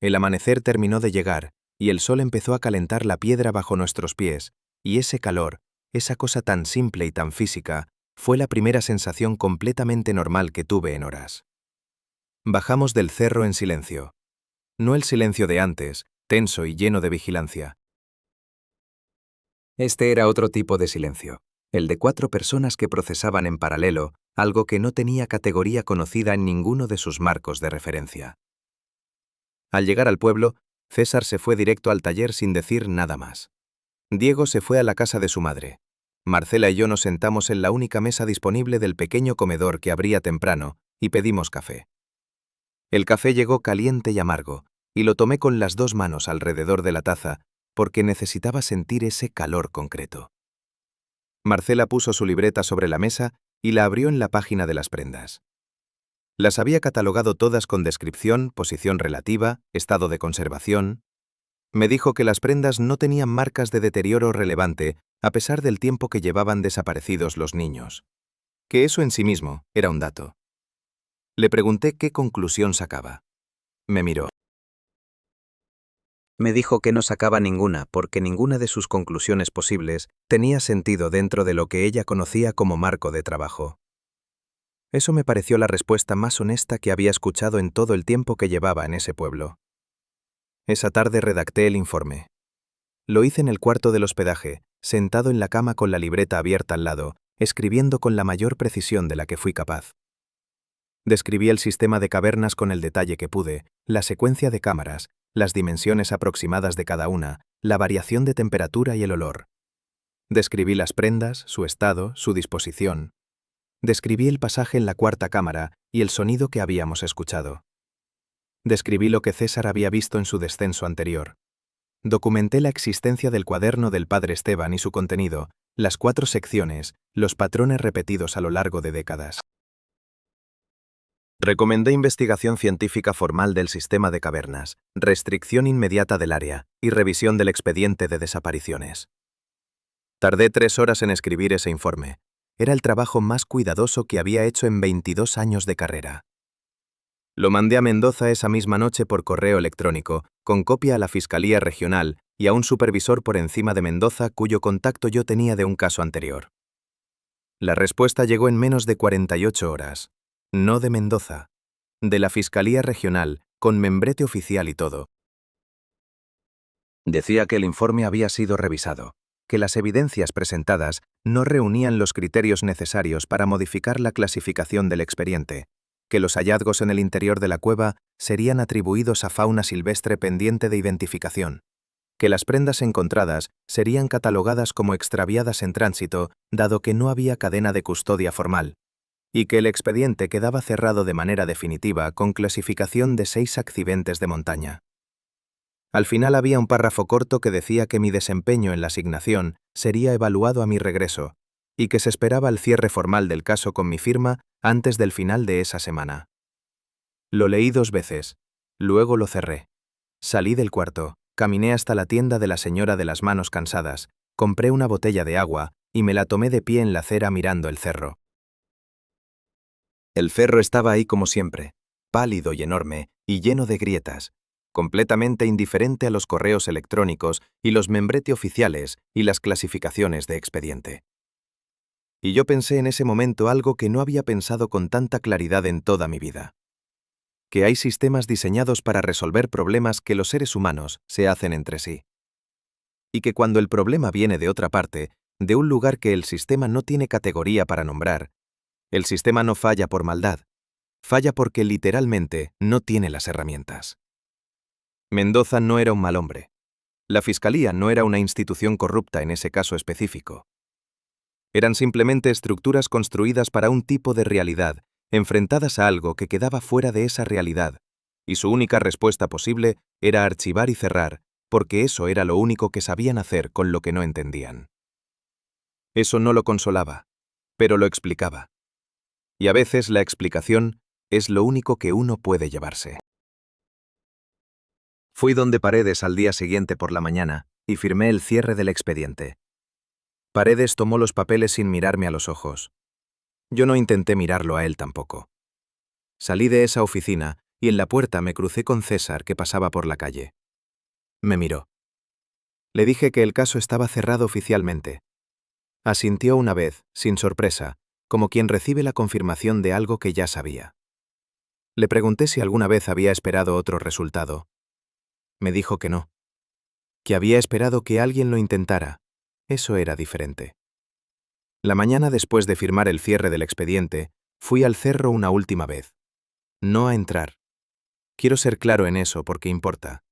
S1: El amanecer terminó de llegar y el sol empezó a calentar la piedra bajo nuestros pies, y ese calor, esa cosa tan simple y tan física, fue la primera sensación completamente normal que tuve en horas. Bajamos del cerro en silencio. No el silencio de antes, tenso y lleno de vigilancia. Este era otro tipo de silencio, el de 4 personas que procesaban en paralelo algo que no tenía categoría conocida en ninguno de sus marcos de referencia. Al llegar al pueblo, César se fue directo al taller sin decir nada más. Diego se fue a la casa de su madre. Marcela y yo nos sentamos en la única mesa disponible del pequeño comedor que abría temprano y pedimos café. El café llegó caliente y amargo, y lo tomé con las 2 manos alrededor de la taza porque necesitaba sentir ese calor concreto. Marcela puso su libreta sobre la mesa y la abrió en la página de las prendas. Las había catalogado todas con descripción, posición relativa, estado de conservación. Me dijo que las prendas no tenían marcas de deterioro relevante a pesar del tiempo que llevaban desaparecidos los niños. Que eso en sí mismo era un dato. Le pregunté qué conclusión sacaba. Me miró. Me dijo que no sacaba ninguna porque ninguna de sus conclusiones posibles tenía sentido dentro de lo que ella conocía como marco de trabajo. Eso me pareció la respuesta más honesta que había escuchado en todo el tiempo que llevaba en ese pueblo. Esa tarde redacté el informe. Lo hice en el cuarto del hospedaje, sentado en la cama con la libreta abierta al lado, escribiendo con la mayor precisión de la que fui capaz. Describí el sistema de cavernas con el detalle que pude, la secuencia de cámaras, las dimensiones aproximadas de cada una, la variación de temperatura y el olor. Describí las prendas, su estado, su disposición. Describí el pasaje en la 4ª cámara y el sonido que habíamos escuchado. Describí lo que César había visto en su descenso anterior. Documenté la existencia del cuaderno del padre Esteban y su contenido, las 4 secciones, los patrones repetidos a lo largo de décadas. Recomendé investigación científica formal del sistema de cavernas, restricción inmediata del área y revisión del expediente de desapariciones. Tardé 3 horas en escribir ese informe. Era el trabajo más cuidadoso que había hecho en 22 años de carrera. Lo mandé a Mendoza esa misma noche por correo electrónico, con copia a la Fiscalía Regional y a un supervisor por encima de Mendoza cuyo contacto yo tenía de un caso anterior. La respuesta llegó en menos de 48 horas. No de Mendoza. De la Fiscalía Regional, con membrete oficial y todo. Decía que el informe había sido revisado, que las evidencias presentadas no reunían los criterios necesarios para modificar la clasificación del expediente, que los hallazgos en el interior de la cueva serían atribuidos a fauna silvestre pendiente de identificación, que las prendas encontradas serían catalogadas como extraviadas en tránsito, dado que no había cadena de custodia formal, y que el expediente quedaba cerrado de manera definitiva con clasificación de 6 accidentes de montaña. Al final había un párrafo corto que decía que mi desempeño en la asignación sería evaluado a mi regreso y que se esperaba el cierre formal del caso con mi firma antes del final de esa semana. Lo leí 2 veces, luego lo cerré. Salí del cuarto, caminé hasta la tienda de la señora de las manos cansadas, compré una botella de agua y me la tomé de pie en la acera mirando el cerro. El cerro estaba ahí como siempre, pálido y enorme y lleno de grietas, completamente indiferente a los correos electrónicos y los membrete oficiales y las clasificaciones de expediente. Y yo pensé en ese momento algo que no había pensado con tanta claridad en toda mi vida. Que hay sistemas diseñados para resolver problemas que los seres humanos se hacen entre sí. Y que cuando el problema viene de otra parte, de un lugar que el sistema no tiene categoría para nombrar, el sistema no falla por maldad, falla porque literalmente no tiene las herramientas. Mendoza no era un mal hombre. La Fiscalía no era una institución corrupta en ese caso específico. Eran simplemente estructuras construidas para un tipo de realidad, enfrentadas a algo que quedaba fuera de esa realidad, y su única respuesta posible era archivar y cerrar, porque eso era lo único que sabían hacer con lo que no entendían. Eso no lo consolaba, pero lo explicaba. Y a veces la explicación es lo único que uno puede llevarse. Fui donde Paredes al día siguiente por la mañana y firmé el cierre del expediente. Paredes tomó los papeles sin mirarme a los ojos. Yo no intenté mirarlo a él tampoco. Salí de esa oficina y en la puerta me crucé con César, que pasaba por la calle. Me miró. Le dije que el caso estaba cerrado oficialmente. Asintió una vez, sin sorpresa, como quien recibe la confirmación de algo que ya sabía. Le pregunté si alguna vez había esperado otro resultado. Me dijo que no. Que había esperado que alguien lo intentara. Eso era diferente. La mañana después de firmar el cierre del expediente, fui al cerro una última vez. No a entrar. Quiero ser claro en eso porque importa.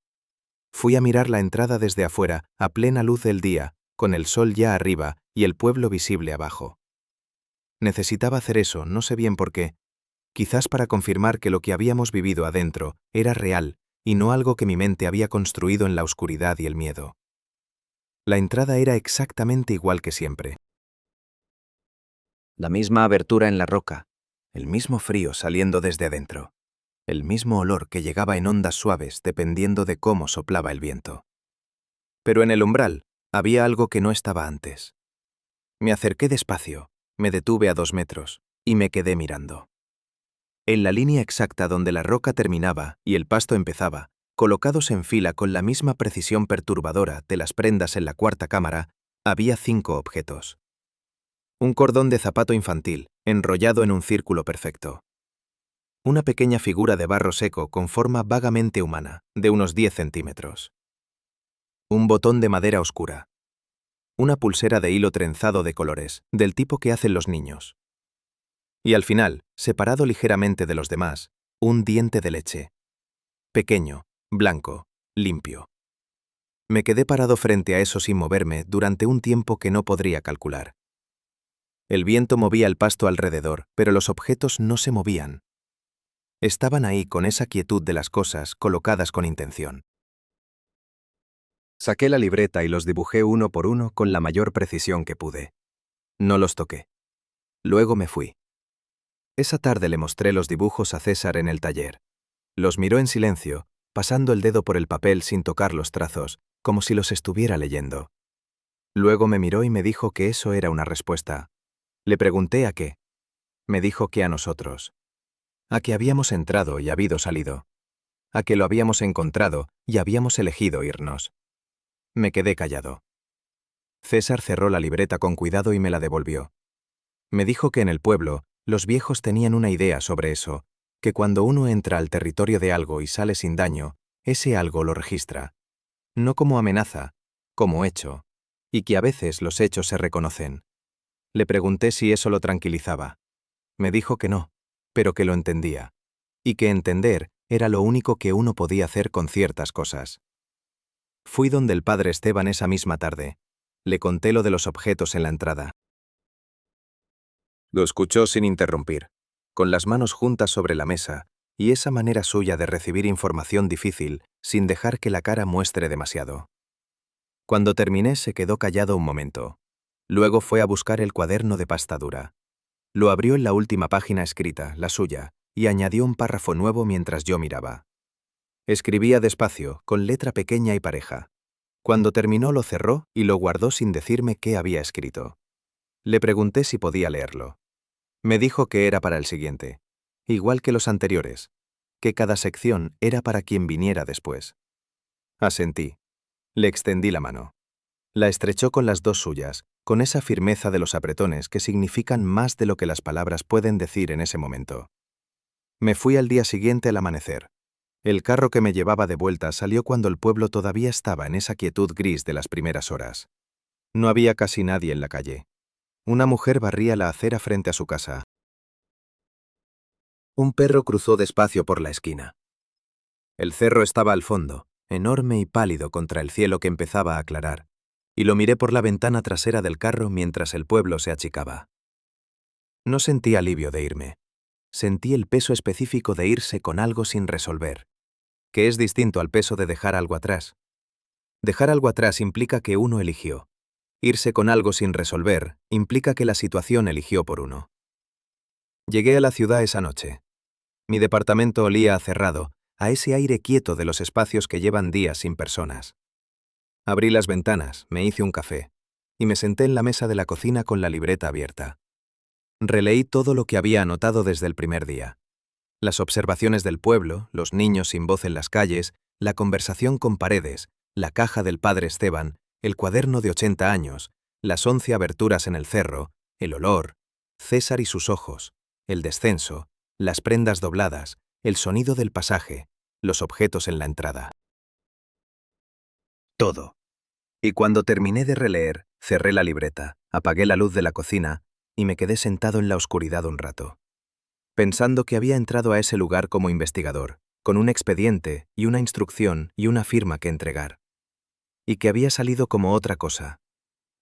S1: Fui a mirar la entrada desde afuera, a plena luz del día, con el sol ya arriba y el pueblo visible abajo. Necesitaba hacer eso, no sé bien por qué. Quizás para confirmar que lo que habíamos vivido adentro era real y no algo que mi mente había construido en la oscuridad y el miedo. La entrada era exactamente igual que siempre. La misma abertura en la roca, el mismo frío saliendo desde adentro, el mismo olor que llegaba en ondas suaves dependiendo de cómo soplaba el viento. Pero en el umbral había algo que no estaba antes. Me acerqué despacio, me detuve a 2 metros y me quedé mirando. En la línea exacta donde la roca terminaba y el pasto empezaba, colocados en fila con la misma precisión perturbadora de las prendas en la cuarta cámara, había 5 objetos. Un cordón de zapato infantil, enrollado en un círculo perfecto. Una pequeña figura de barro seco con forma vagamente humana, de unos 10 centímetros. Un botón de madera oscura. Una pulsera de hilo trenzado de colores, del tipo que hacen los niños. Y al final, separado ligeramente de los demás, un diente de leche. Pequeño, blanco, limpio. Me quedé parado frente a eso sin moverme durante un tiempo que no podría calcular. El viento movía el pasto alrededor, pero los objetos no se movían. Estaban ahí con esa quietud de las cosas colocadas con intención. Saqué la libreta y los dibujé uno por uno con la mayor precisión que pude. No los toqué. Luego me fui. Esa tarde le mostré los dibujos a César en el taller. Los miró en silencio, pasando el dedo por el papel sin tocar los trazos, como si los estuviera leyendo. Luego me miró y me dijo que eso era una respuesta. Le pregunté a qué. Me dijo que a nosotros. A que habíamos entrado y habido salido. A que lo habíamos encontrado y habíamos elegido irnos. Me quedé callado. César cerró la libreta con cuidado y me la devolvió. Me dijo que en el pueblo, los viejos tenían una idea sobre eso, que cuando uno entra al territorio de algo y sale sin daño, ese algo lo registra. No como amenaza, como hecho, y que a veces los hechos se reconocen. Le pregunté si eso lo tranquilizaba. Me dijo que no, pero que lo entendía, y que entender era lo único que uno podía hacer con ciertas cosas. Fui donde el padre Esteban esa misma tarde. Le conté lo de los objetos en la entrada. Lo escuchó sin interrumpir, con las manos juntas sobre la mesa, y esa manera suya de recibir información difícil sin dejar que la cara muestre demasiado. Cuando terminé se quedó callado un momento. Luego fue a buscar el cuaderno de pasta dura. Lo abrió en la última página escrita, la suya, y añadió un párrafo nuevo mientras yo miraba. Escribía despacio, con letra pequeña y pareja. Cuando terminó lo cerró y lo guardó sin decirme qué había escrito. Le pregunté si podía leerlo. Me dijo que era para el siguiente, igual que los anteriores, que cada sección era para quien viniera después. Asentí. Le extendí la mano. La estrechó con las 2 suyas, con esa firmeza de los apretones que significan más de lo que las palabras pueden decir en ese momento. Me fui al día siguiente al amanecer. El carro que me llevaba de vuelta salió cuando el pueblo todavía estaba en esa quietud gris de las primeras horas. No había casi nadie en la calle. Una mujer barría la acera frente a su casa. Un perro cruzó despacio por la esquina. El cerro estaba al fondo, enorme y pálido contra el cielo que empezaba a aclarar, y lo miré por la ventana trasera del carro mientras el pueblo se achicaba. No sentí alivio de irme. Sentí el peso específico de irse con algo sin resolver, que es distinto al peso de dejar algo atrás. Dejar algo atrás implica que uno eligió. Irse con algo sin resolver implica que la situación eligió por uno. Llegué a la ciudad esa noche. Mi departamento olía a cerrado, a ese aire quieto de los espacios que llevan días sin personas. Abrí las ventanas, me hice un café, y me senté en la mesa de la cocina con la libreta abierta. Releí todo lo que había anotado desde el primer día. Las observaciones del pueblo, los niños sin voz en las calles, la conversación con Paredes, la caja del padre Esteban, el cuaderno de 80 años, las 11 aberturas en el cerro, el olor, César y sus ojos, el descenso, las prendas dobladas, el sonido del pasaje, los objetos en la entrada. Todo. Y cuando terminé de releer, cerré la libreta, apagué la luz de la cocina y me quedé sentado en la oscuridad un rato, pensando que había entrado a ese lugar como investigador, con un expediente y una instrucción y una firma que entregar, y que había salido como otra cosa.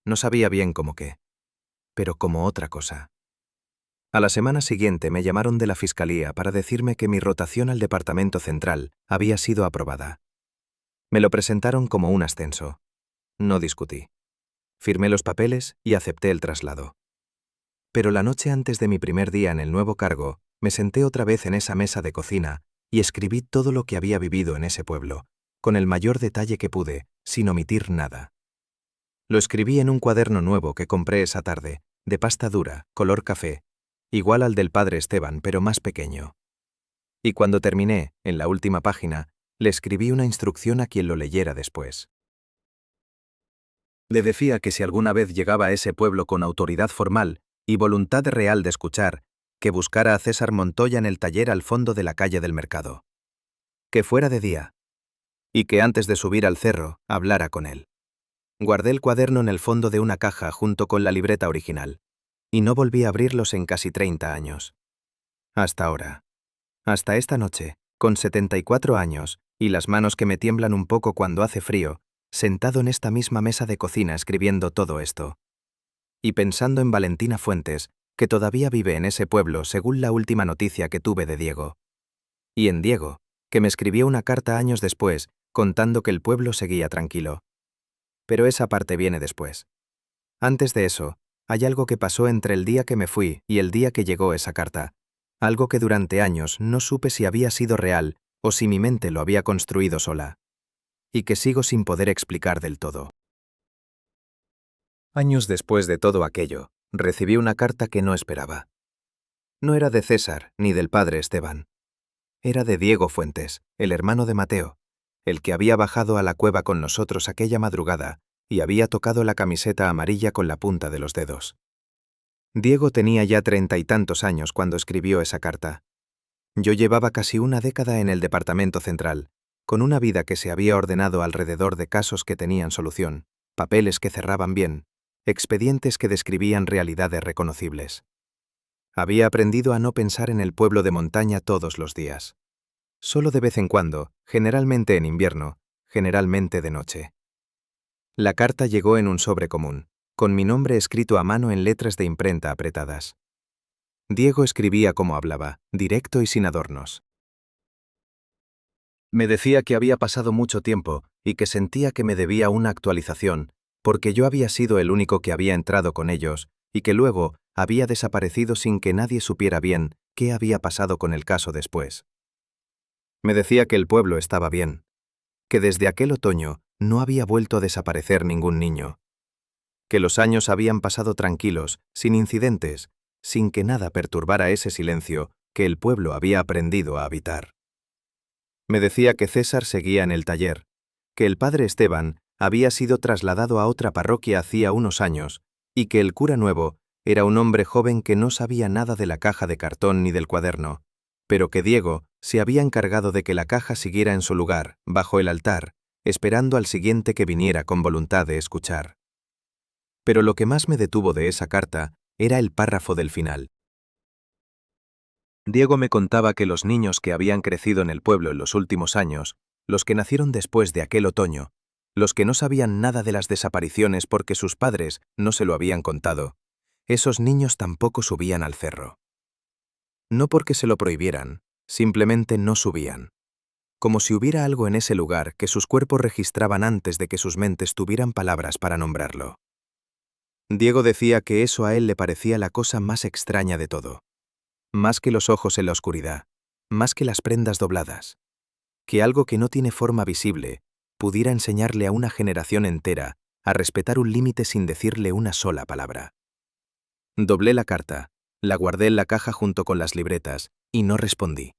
S1: No sabía bien cómo qué, pero como otra cosa. A la semana siguiente me llamaron de la fiscalía para decirme que mi rotación al departamento central había sido aprobada. Me lo presentaron como un ascenso. No discutí. Firmé los papeles y acepté el traslado. Pero la noche antes de mi primer día en el nuevo cargo, me senté otra vez en esa mesa de cocina y escribí todo lo que había vivido en ese pueblo, con el mayor detalle que pude, sin omitir nada. Lo escribí en un cuaderno nuevo que compré esa tarde, de pasta dura, color café, igual al del padre Esteban, pero más pequeño. Y cuando terminé, en la última página, le escribí una instrucción a quien lo leyera después. Le decía que si alguna vez llegaba a ese pueblo con autoridad formal y voluntad real de escuchar, que buscara a César Montoya en el taller al fondo de la calle del mercado. Que fuera de día. Y que antes de subir al cerro, hablara con él. Guardé el cuaderno en el fondo de una caja junto con la libreta original, y no volví a abrirlos en casi 30 años. Hasta ahora. Hasta esta noche, con 74 años, y las manos que me tiemblan un poco cuando hace frío, sentado en esta misma mesa de cocina escribiendo todo esto. Y pensando en Valentina Fuentes, que todavía vive en ese pueblo según la última noticia que tuve de Diego. Y en Diego, que me escribió una carta años después, contando que el pueblo seguía tranquilo. Pero esa parte viene después. Antes de eso, hay algo que pasó entre el día que me fui y el día que llegó esa carta. Algo que durante años no supe si había sido real o si mi mente lo había construido sola. Y que sigo sin poder explicar del todo. Años después de todo aquello, recibí una carta que no esperaba. No era de César ni del padre Esteban. Era de Diego Fuentes, el hermano de Mateo, el que había bajado a la cueva con nosotros aquella madrugada y había tocado la camiseta amarilla con la punta de los dedos. Diego tenía ya 30 y tantos años cuando escribió esa carta. Yo llevaba casi una década en el departamento central, con una vida que se había ordenado alrededor de casos que tenían solución, papeles que cerraban bien, expedientes que describían realidades reconocibles. Había aprendido a no pensar en el pueblo de montaña todos los días. Solo de vez en cuando, generalmente en invierno, generalmente de noche. La carta llegó en un sobre común, con mi nombre escrito a mano en letras de imprenta apretadas. Diego escribía como hablaba, directo y sin adornos. Me decía que había pasado mucho tiempo y que sentía que me debía una actualización, porque yo había sido el único que había entrado con ellos y que luego había desaparecido sin que nadie supiera bien qué había pasado con el caso después. Me decía que el pueblo estaba bien, que desde aquel otoño no había vuelto a desaparecer ningún niño, que los años habían pasado tranquilos, sin incidentes, sin que nada perturbara ese silencio que el pueblo había aprendido a habitar. Me decía que César seguía en el taller, que el padre Esteban había sido trasladado a otra parroquia hacía unos años y que el cura nuevo era un hombre joven que no sabía nada de la caja de cartón ni del cuaderno, pero que Diego se había encargado de que la caja siguiera en su lugar, bajo el altar, esperando al siguiente que viniera con voluntad de escuchar. Pero lo que más me detuvo de esa carta era el párrafo del final. Diego me contaba que los niños que habían crecido en el pueblo en los últimos años, los que nacieron después de aquel otoño, los que no sabían nada de las desapariciones porque sus padres no se lo habían contado, esos niños tampoco subían al cerro. No porque se lo prohibieran, simplemente no subían. como si hubiera algo en ese lugar que sus cuerpos registraban antes de que sus mentes tuvieran palabras para nombrarlo. Diego decía que eso a él le parecía la cosa más extraña de todo. Más que los ojos en la oscuridad, más que las prendas dobladas. Que algo que no tiene forma visible pudiera enseñarle a una generación entera a respetar un límite sin decirle una sola palabra. Doblé la carta, la guardé en la caja junto con las libretas y no respondí.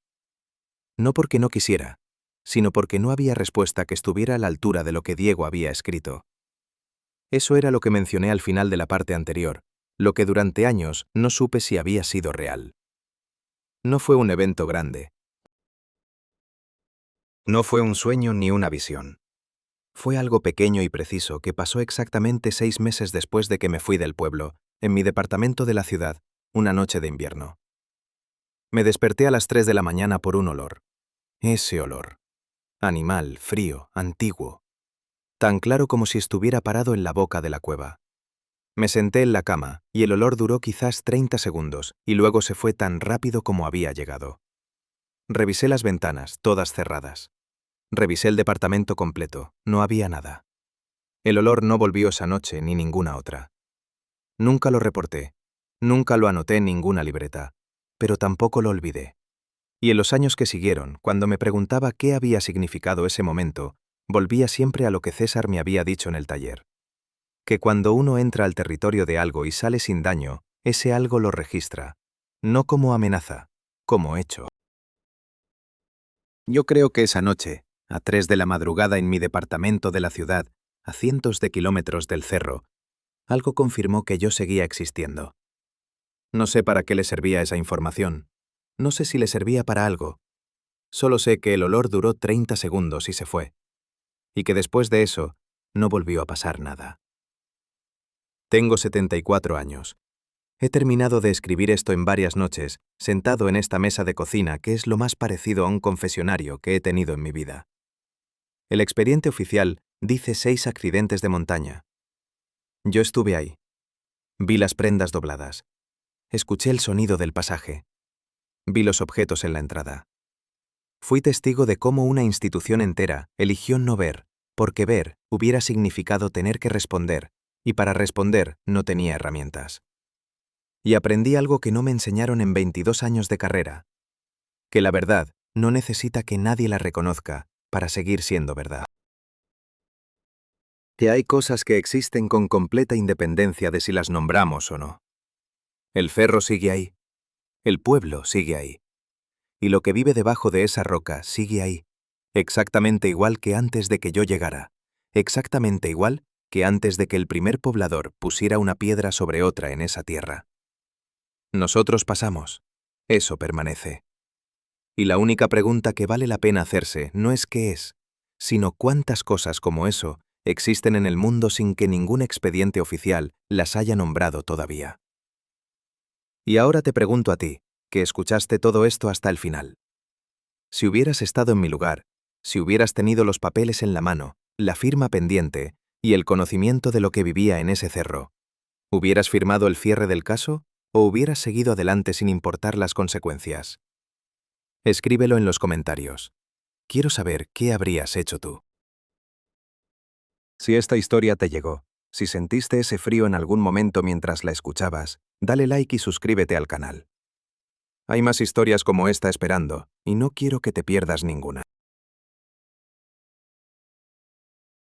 S1: No porque no quisiera, sino porque no había respuesta que estuviera a la altura de lo que Diego había escrito. Eso era lo que mencioné al final de la parte anterior, lo que durante años no supe si había sido real. No fue un evento grande. No fue un sueño ni una visión. Fue algo pequeño y preciso que pasó exactamente 6 meses después de que me fui del pueblo, en mi departamento de la ciudad, una noche de invierno. Me desperté a las 3 de la mañana por un olor. Ese olor. Animal, frío, antiguo. Tan claro como si estuviera parado en la boca de la cueva. Me senté en la cama y el olor duró quizás 30 segundos y luego se fue tan rápido como había llegado. Revisé las ventanas, todas cerradas. Revisé el departamento completo, no había nada. El olor no volvió esa noche ni ninguna otra. Nunca lo reporté, nunca lo anoté en ninguna libreta, pero tampoco lo olvidé. Y en los años que siguieron, cuando me preguntaba qué había significado ese momento, volvía siempre a lo que César me había dicho en el taller. Que cuando uno entra al territorio de algo y sale sin daño, ese algo lo registra, no como amenaza, como hecho. Yo creo que esa noche, a 3 de la madrugada en mi departamento de la ciudad, a cientos de kilómetros del cerro, algo confirmó que yo seguía existiendo. No sé para qué le servía esa información. No sé si le servía para algo. Solo sé que el olor duró 30 segundos y se fue. Y que después de eso, no volvió a pasar nada. Tengo 74 años. He terminado de escribir esto en varias noches, sentado en esta mesa de cocina que es lo más parecido a un confesionario que he tenido en mi vida. El expediente oficial dice 6 accidentes de montaña. Yo estuve ahí. Vi las prendas dobladas. Escuché el sonido del pasaje. Vi los objetos en la entrada. Fui testigo de cómo una institución entera eligió no ver, porque ver hubiera significado tener que responder, y para responder no tenía herramientas. Y aprendí algo que no me enseñaron en 22 años de carrera, que la verdad no necesita que nadie la reconozca para seguir siendo verdad. Que hay cosas que existen con completa independencia de si las nombramos o no. El cerro sigue ahí, el pueblo sigue ahí, y lo que vive debajo de esa roca sigue ahí, exactamente igual que antes de que yo llegara, exactamente igual que antes de que el primer poblador pusiera una piedra sobre otra en esa tierra. Nosotros pasamos, eso permanece. Y la única pregunta que vale la pena hacerse no es qué es, sino cuántas cosas como eso existen en el mundo sin que ningún expediente oficial las haya nombrado todavía. Y ahora te pregunto a ti, que escuchaste todo esto hasta el final. Si hubieras estado en mi lugar, si hubieras tenido los papeles en la mano, la firma pendiente y el conocimiento de lo que vivía en ese cerro, ¿hubieras firmado el cierre del caso o hubieras seguido adelante sin importar las consecuencias? Escríbelo en los comentarios. Quiero saber qué habrías hecho tú. Si esta historia te llegó, si sentiste ese frío en algún momento mientras la escuchabas, dale like y suscríbete al canal. Hay más historias como esta esperando, y no quiero que te pierdas ninguna.